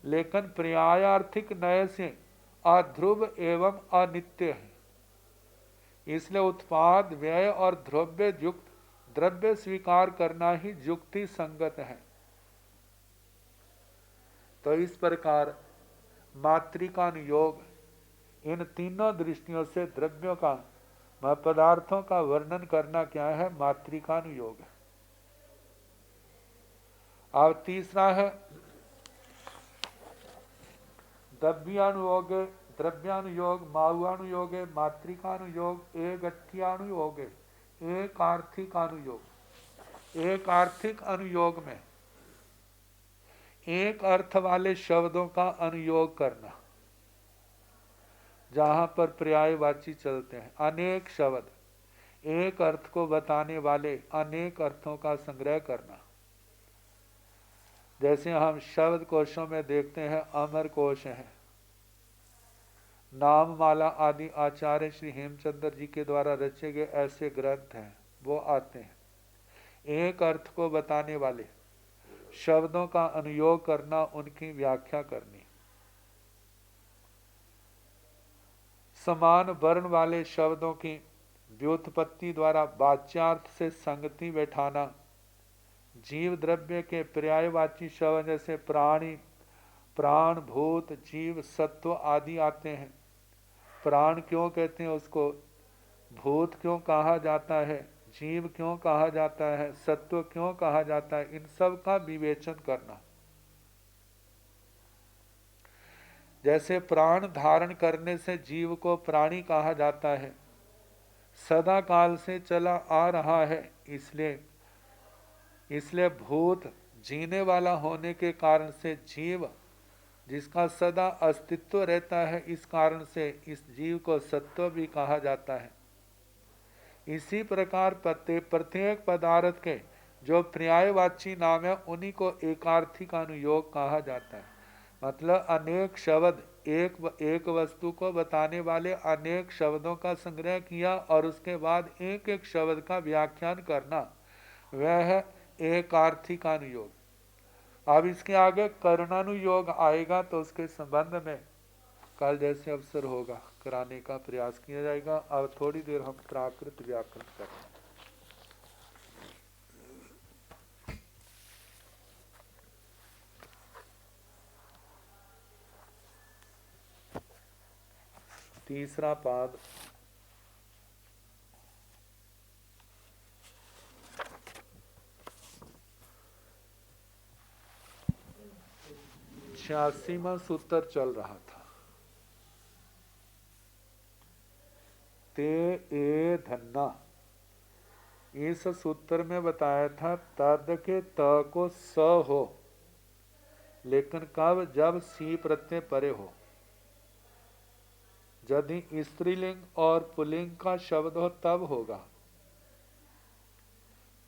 लेकिन पर्यायार्थिक नय से अध्रुव एवं अनित्य है। इसलिए उत्पाद व्यय और द्रव्य युक्त द्रव्य स्वीकार करना ही युक्ति संगत है। तो इस प्रकार मातृकानुयोग इन तीनों दृष्टियों से द्रव्यों का पदार्थों का वर्णन करना क्या है? मातृकानुयोग है। अब तीसरा है द्रव्यानुयोग, द्रव्यानुयोग, माहुआनुयोग, मातृकानुयोग, एकगठ्यानुयोग, एक आर्थिक अनुयोग। एक आर्थिक अनुयोग में एक अर्थ वाले शब्दों का अनुयोग करना, जहां पर पर्यायवाची चलते हैं। अनेक शब्द एक अर्थ को बताने वाले अनेक अर्थों का संग्रह करना। जैसे हम शब्द कोशों में देखते हैं, अमर कोश है, नाममाला आदि आचार्य श्री हेमचंद्र जी के द्वारा रचे गए ऐसे ग्रंथ हैं, वो आते हैं। एक अर्थ को बताने वाले शब्दों का अनुयोग करना, उनकी व्याख्या करनी। समान वर्ण वाले शब्दों की व्युत्पत्ति द्वारा वाच्यार्थ से संगति बैठाना। जीव द्रव्य के पर्यायवाची शब्द जैसे प्राणी, प्राण, भूत, जीव, सत्व आदि आते हैं। प्राण क्यों कहते हैं उसको, भूत क्यों कहा जाता है, जीव क्यों कहा जाता है, सत्व क्यों कहा जाता है, इन सब का विवेचन करना। जैसे प्राण धारण करने से जीव को प्राणी कहा जाता है, सदा काल से चला आ रहा है, इसलिए भूत जीने वाला होने के कारण से जीव जिसका सदा अस्तित्व रहता है, इस कारण से इस जीव को सत्व भी कहा जाता है। इसी प्रकार प्रत्येक पदार्थ के जो पर्यायवाची नाम है उन्हीं को एकार्थिक अनुयोग कहा जाता है। मतलब अनेक शब्द एक वस्तु को बताने वाले अनेक शब्दों का संग्रह किया और उसके बाद एक एक शब्द का व्याख्यान करना, वह है एकार्थिकानुयोग। अब इसके आगे करणानुयोग आएगा तो उसके संबंध में कल जैसे अवसर होगा कराने का प्रयास किया जाएगा। अब थोड़ी देर हम प्राकृत व्याकरण करें। तीसरा पाद छियासीवां सूत्र चल रहा था। ते ए धन्ना, इस सूत्र में बताया था तद के त को स हो, लेकिन कब? जब सी प्रत्यय परे हो। यदि स्त्रीलिंग और पुल्लिंग का शब्द हो तब होगा।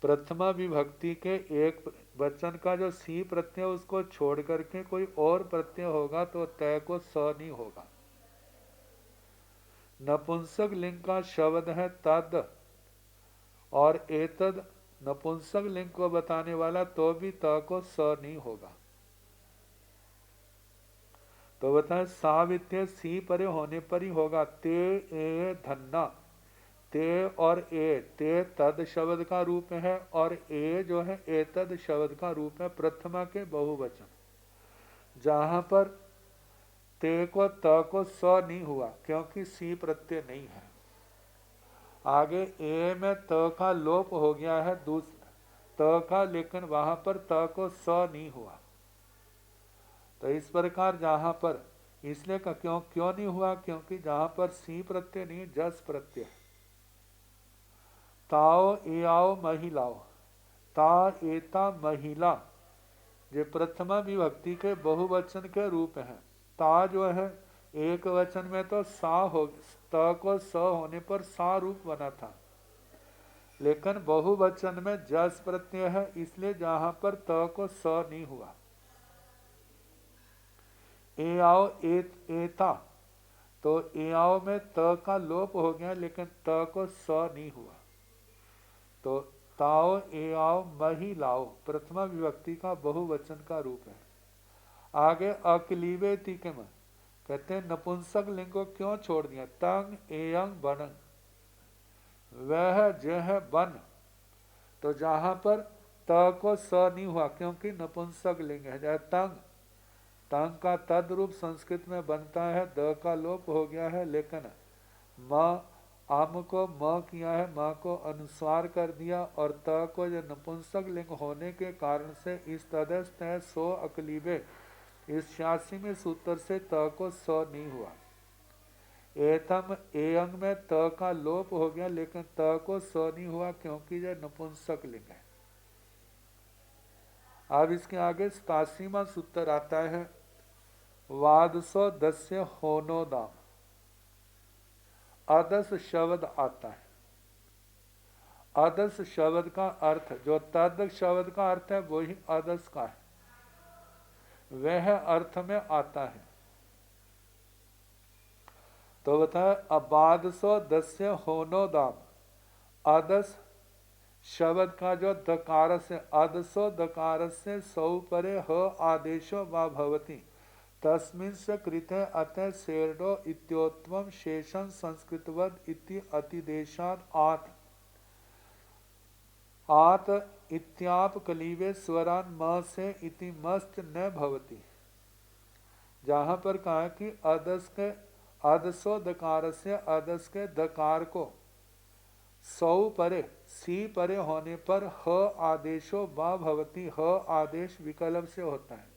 प्रथमा विभक्ति के एक वचन का जो सी प्रत्यय उसको छोड़ करके कोई और प्रत्यय होगा तो तय को स नहीं होगा। नपुंसक लिंग का शब्द है तद और एतद नपुंसक लिंग को बताने वाला तो भी त को स नहीं होगा। तो बताए सावित्य सी परे होने पर ही होगा। ते ए धन्ना, ते और ए, ते तद शब्द का रूप है और ए जो है एतद शब्द का रूप है, प्रथमा के बहुवचन। जहां पर ते को त को स नहीं हुआ क्योंकि सी प्रत्यय नहीं है। आगे ए में त का लोप हो गया है त का, लेकिन वहां पर त को स नहीं हुआ। तो इस प्रकार जहां पर इसलिए का क्यों नहीं हुआ? क्योंकि जहां पर सी प्रत्यय नहीं, जस प्रत्यय। ताओ ए आओ महिलाओ, ता एता महिला, ये प्रथमा विभक्ति के बहुवचन के रूप हैं। ता जो है एक वचन में तो सा हो, त को स होने पर सा रूप बना था, लेकिन बहुवचन में जस प्रत्यय है, इसलिए जहां पर त को स नहीं हुआ। ए आओ एता, तो ए आओ में त का लोप हो गया लेकिन त को स नहीं हुआ। तो ताओ ए आओ महिलाओ प्रथमा विभक्ति का बहुवचन का रूप है। आगे अकलीवे तिकम, कहते हैं नपुंसक लिंग को क्यों छोड़ दिया? तंग एयंग बन, वह जह बन, तो जहां पर त को स नहीं हुआ क्योंकि नपुंसक लिंग है। जैसे तंग, तंग का तद रूप संस्कृत में बनता है, द का लोप हो गया है, लेकिन म आम को म किया है, म को अनुस्वार कर दिया और त को जो नपुंसक लिंग होने के कारण से इस तदस्थ है सो अकलीबे, इस 86वें सूत्र से त को स नहीं हुआ। एतम एयंग में त का लोप हो गया लेकिन त को स नहीं हुआ क्योंकि यह नपुंसक लिंग है। अब इसके आगे 87वां सूत्र आता है वादसो दस्य होनो दाम। अदस शब्द आता है। अदस शब्द का अर्थ जो तद शब्द का अर्थ है वही अदस का है, वह अर्थ में आता है। तो बताए अबादसो दस्य होनो दाम, अदस शब्द का जो दकार से अदसो दकार से सौ परे ह आदेशो वा भवति तस्मिन् स कृते अतः सेर्डो इत्योत्तमं शेषं संस्कृतवद इति अतिदेशात् आत इत्याप कलीवे स्वरान म से इति मस्त न भवति। जहां पर कहा कि अदस के अदसो दकार से अदस के दकार को सौ परे सी परे होने पर ह आदेशो वा भवति, ह आदेश विकल्प से होता है।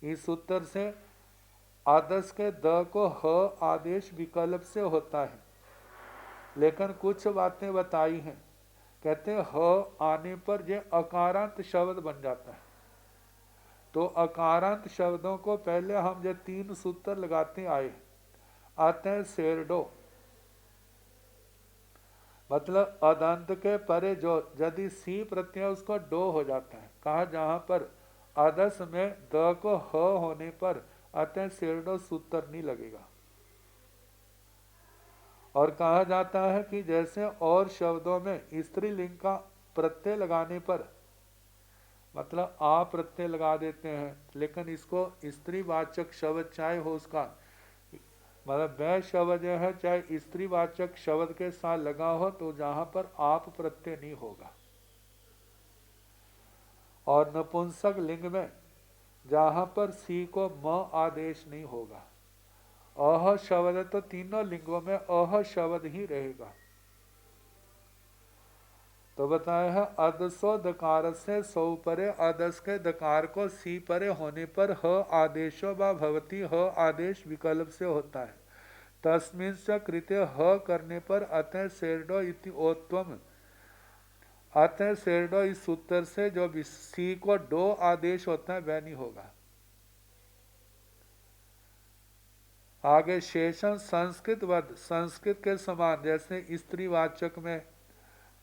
इस सूत्र से आदस के द को ह आदेश विकल्प से होता है, लेकिन कुछ बातें बताई हैं। कहते हैं ह आने पर ये अकारांत शब्द बन जाता है। तो अकारांत शब्दों को पहले हम जो 3 सूत्र लगाते आए, अतः सेरडो मतलब अदंत के परे जो यदि सी प्रत्यय उसको डो हो जाता है। कहा जहां पर अदस में द को ह होने पर अतः सेरडो सूत्र नहीं लगेगा। और कहा जाता है कि जैसे और शब्दों में स्त्रीलिंग का प्रत्यय लगाने पर मतलब आ प्रत्यय लगा देते हैं, लेकिन इसको स्त्रीवाचक शब्द चाहे हो उसका, मतलब वह शब्द जो है चाहे स्त्रीवाचक शब्द के साथ लगा हो तो जहां पर आप प्रत्यय नहीं होगा। और नपुंसक लिंग में जहां पर सी को म आदेश नहीं होगा। अह शब्द तो तीनों लिंगों में अह शब्द ही रहेगा। तो बताया है अदसो दकार से सौ परे, अदस के दकार को सी परे होने पर ह आदेशो व भवती, ह आदेश विकल्प से होता है। तस्मिन् च कृते ह करने पर अतः सेर्डो इति ओत्वम, अतः सेर्डो इस सूत्र से जो सी को डो आदेश होता है वह नहीं होगा। आगे शेषण संस्कृत वद, संस्कृत के समान जैसे स्त्रीवाचक में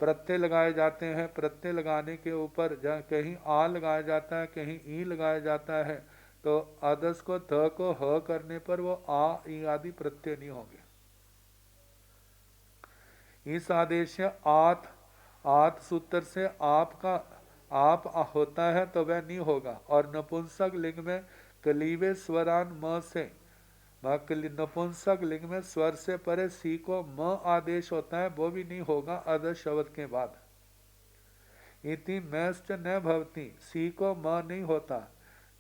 प्रत्यय लगाए जाते हैं, प्रत्यय लगाने के ऊपर कहीं आ लगाया जाता है, कहीं ई लगाया जाता है, तो आदर्श को ध को ह करने पर वो आ ई आदि प्रत्यय नहीं होंगे। इस आदेश से आत, आत सूत्र से आपका आप होता है तो वह नहीं होगा। और नपुंसक लिंग में कलीवे स्वरान म से, नपुंसक लिंग में स्वर से परे सी को म आदेश होता है, वो भी नहीं होगा आदर्श शब्द के बाद। इति मैश्च न भवती, सी को म नहीं होता।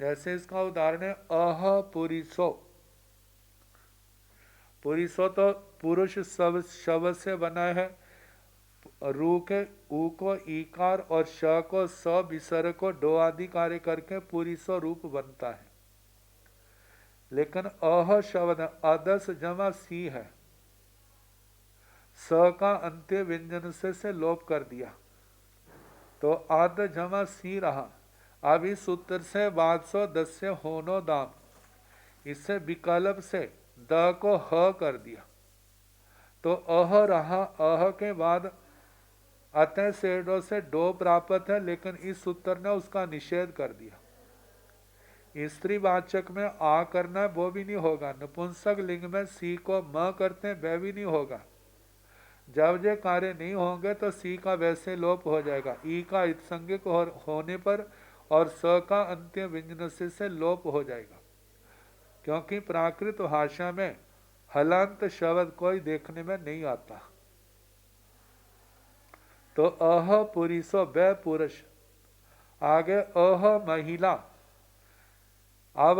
जैसे इसका उदाहरण है अह पुरुषो, पुरुषो तो पुरुष शब्द से बना है। रू के ऊ को ईकार और श को स विसर्ग को डो आदि कार्य करके पुरुषो रूप बनता है। लेकिन अह शब्द अदस जमा सी है, स का अंत्य व्यंजन से लोप कर दिया तो आद जमा सी रहा। अब इस सूत्र से 510 से होनो दाम, इससे विकल्प से द को ह कर दिया तो अह रहा। अह के बाद अतः सेडो से डो प्राप्त है, लेकिन इस सूत्र ने उसका निषेध कर दिया। स्त्रीवाचक में आ करना वो भी नहीं होगा। नपुंसक लिंग में सी को म करते हैं वह भी नहीं होगा। जब ये कार्य नहीं होंगे तो सी का वैसे लोप हो जाएगा। ई का इत्संगिक होने पर और स का अंत्य व्यंजन से लोप हो जाएगा, क्योंकि प्राकृत भाषा में हलांत शब्द कोई देखने में नहीं आता। तो अह पुरुषो व पुरुष, आगे अह महिला। अब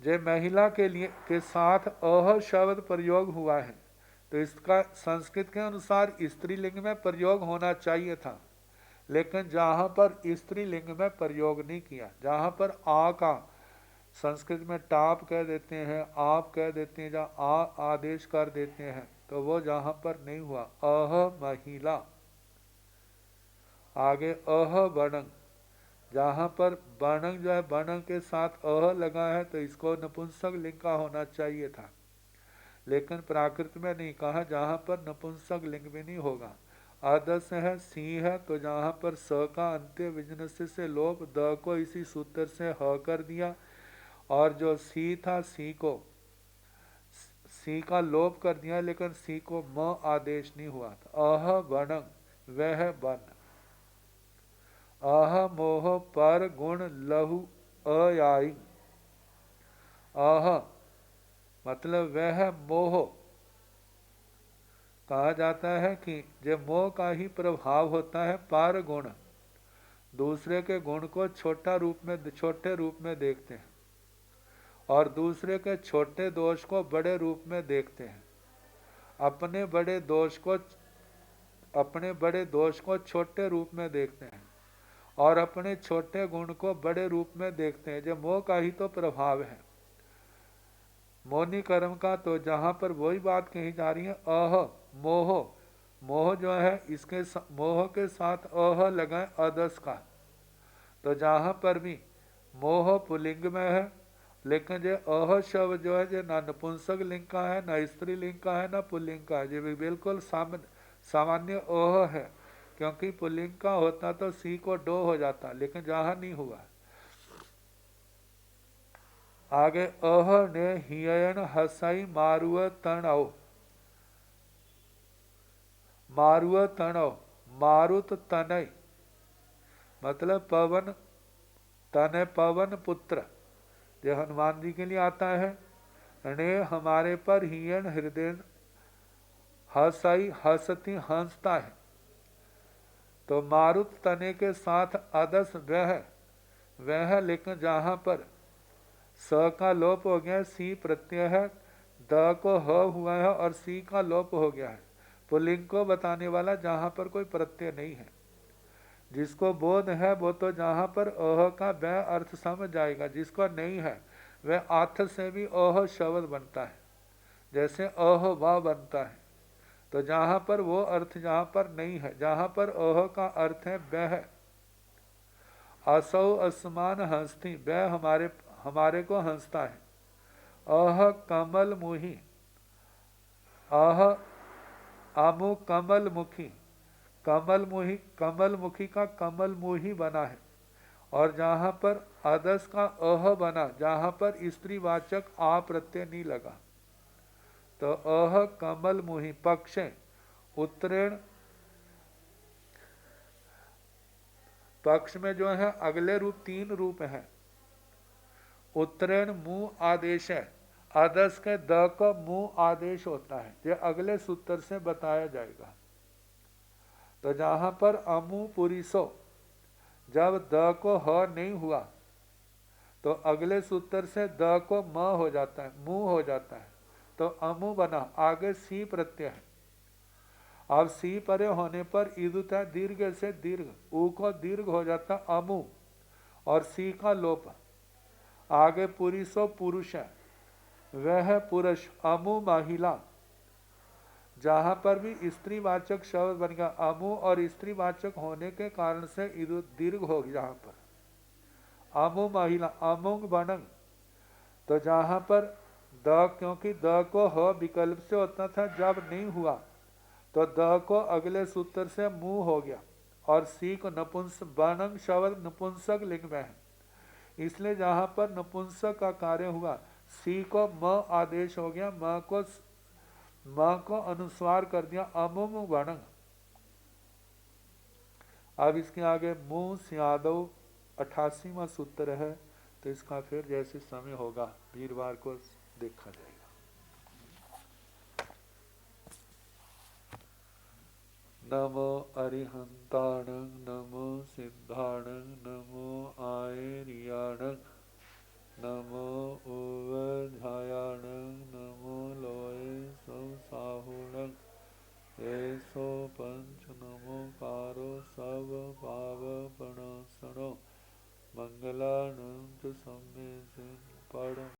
जो महिला के लिए के साथ अह शब्द प्रयोग हुआ है तो इसका संस्कृत के अनुसार स्त्रीलिंग में प्रयोग होना चाहिए था, लेकिन जहां पर स्त्रीलिंग में प्रयोग नहीं किया, जहां पर आ का संस्कृत में टाप कह देते हैं, आप कह देते हैं, जहाँ आ आदेश कर देते हैं, तो वो जहां पर नहीं हुआ। अह महिला, आगे अह वर्णंग, जहां पर वर्णंग जो है वर्णंग के साथ अह लगा है तो इसको नपुंसक लिंग का होना चाहिए था, लेकिन प्राकृत में नहीं कहा, जहां पर नपुंसक लिंग भी नहीं होगा। आदर्श है सी है तो जहां पर स का अंत्य व्यंजन से लोप, द को इसी सूत्र से ह कर दिया, और जो सी था सी को सी का लोप कर दिया, लेकिन सी को म आदेश नहीं हुआ था। अह वर्णंग वह वन, अह मोह पर गुण लहु अयाई, अह मतलब वह मोह, कहा जाता है कि जब मोह का ही प्रभाव होता है, पार गुण दूसरे के गुण को छोटे रूप में देखते हैं और दूसरे के छोटे दोष को बड़े रूप में देखते हैं। अपने बड़े दोष को छोटे रूप में देखते हैं और अपने छोटे गुण को बड़े रूप में देखते हैं। जो मोह का ही तो प्रभाव है, मौनी कर्म का। तो जहां पर वही बात कही जा रही है, अह मोह, मोह जो है इसके मोह के साथ अह लगाए अदस का, तो जहां पर भी मोह पुल्लिंग में है, लेकिन जो अह शब्द जो है जो ना नपुंसक लिंग का है, ना स्त्री लिंग का है, ना पुल्लिंग का है, जो बिल्कुल सामान्य अह है, क्योंकि पुल्लिंग का होता तो सी को डो हो जाता, लेकिन जहां नहीं हुआ। आगे अह ने हियन हसाई मारुआ तणव, मारुआ तणव, मारुत तनय मतलब पवन तने पवन पुत्र, जो हनुमान जी के लिए आता है, ने हमारे पर हियन हृदय हसाई हसती हंसता है। तो मारुत तने के साथ अदस वह लेकिन जहां पर स का लोप हो गया, सी प्रत्यय है, द को ह हुआ है और सी का लोप हो गया है। पुल्लिंग को बताने वाला जहां पर कोई प्रत्यय नहीं है। जिसको बोध है वो तो जहां पर ओह का ब अर्थ समझ जाएगा, जिसको नहीं है वह आथ से भी ओह शब्द बनता है, जैसे ओह व बनता है। तो जहां पर वो अर्थ जहां पर नहीं है, जहां पर ओह का अर्थ है बह। असौ असमान हंसती, बह हमारे को हंसता है। अह कमल मुही, अह आमु कमल मुखी, कमल मुखी का कमल मुही बना है। और जहां पर अदस का अह बना, जहां पर स्त्रीवाचक आ प्रत्यय नहीं लगा, तो अह कमल मुही। पक्षे उत्तरेण, पक्ष में जो है अगले रूप 3 रूप हैं। उत्तरेण मुंह आदेश है, अदस के द को मुंह आदेश होता है, ये अगले सूत्र से बताया जाएगा। तो जहां पर अमु पुरिसो, जब द को ह नहीं हुआ तो अगले सूत्र से द को म हो जाता है, मुंह हो जाता है, तो अमु बना। आगे सी प्रत्यय है। अब सी परे होने पर ईदुता दीर्घ से दीर्घ, ऊ को दीर्घ हो जाता अमु, और सी का लोप। आगे पुरुषो पुरुष है, वह पुरुष। अमु महिला, जहां पर भी स्त्रीवाचक शब्द बन गया, अमु और स्त्रीवाचक होने के कारण से दीर्घ हो गया। जहां पर अमु महिला, अमुंग बनंग, तो जहां पर द, क्योंकि द को ह विकल्प से होता था, जब नहीं हुआ तो द को अगले सूत्र से मुंह हो गया, और सी को नपुंसक, बनंग शब्द नपुंसक लिंग में है, इसलिए जहां पर नपुंसक का कार्य हुआ, सी को म आदेश हो गया, म को अनुस्वार कर दिया, अमुम बनंग। अब इसके आगे मुंह सियादव 88वां सूत्र है, तो इसका फिर जैसे समय होगा वीरवार को देखा जाएगा। नमो अरिहंताणं, नमो सिद्धाणं, नमो आयर्याणं, नमो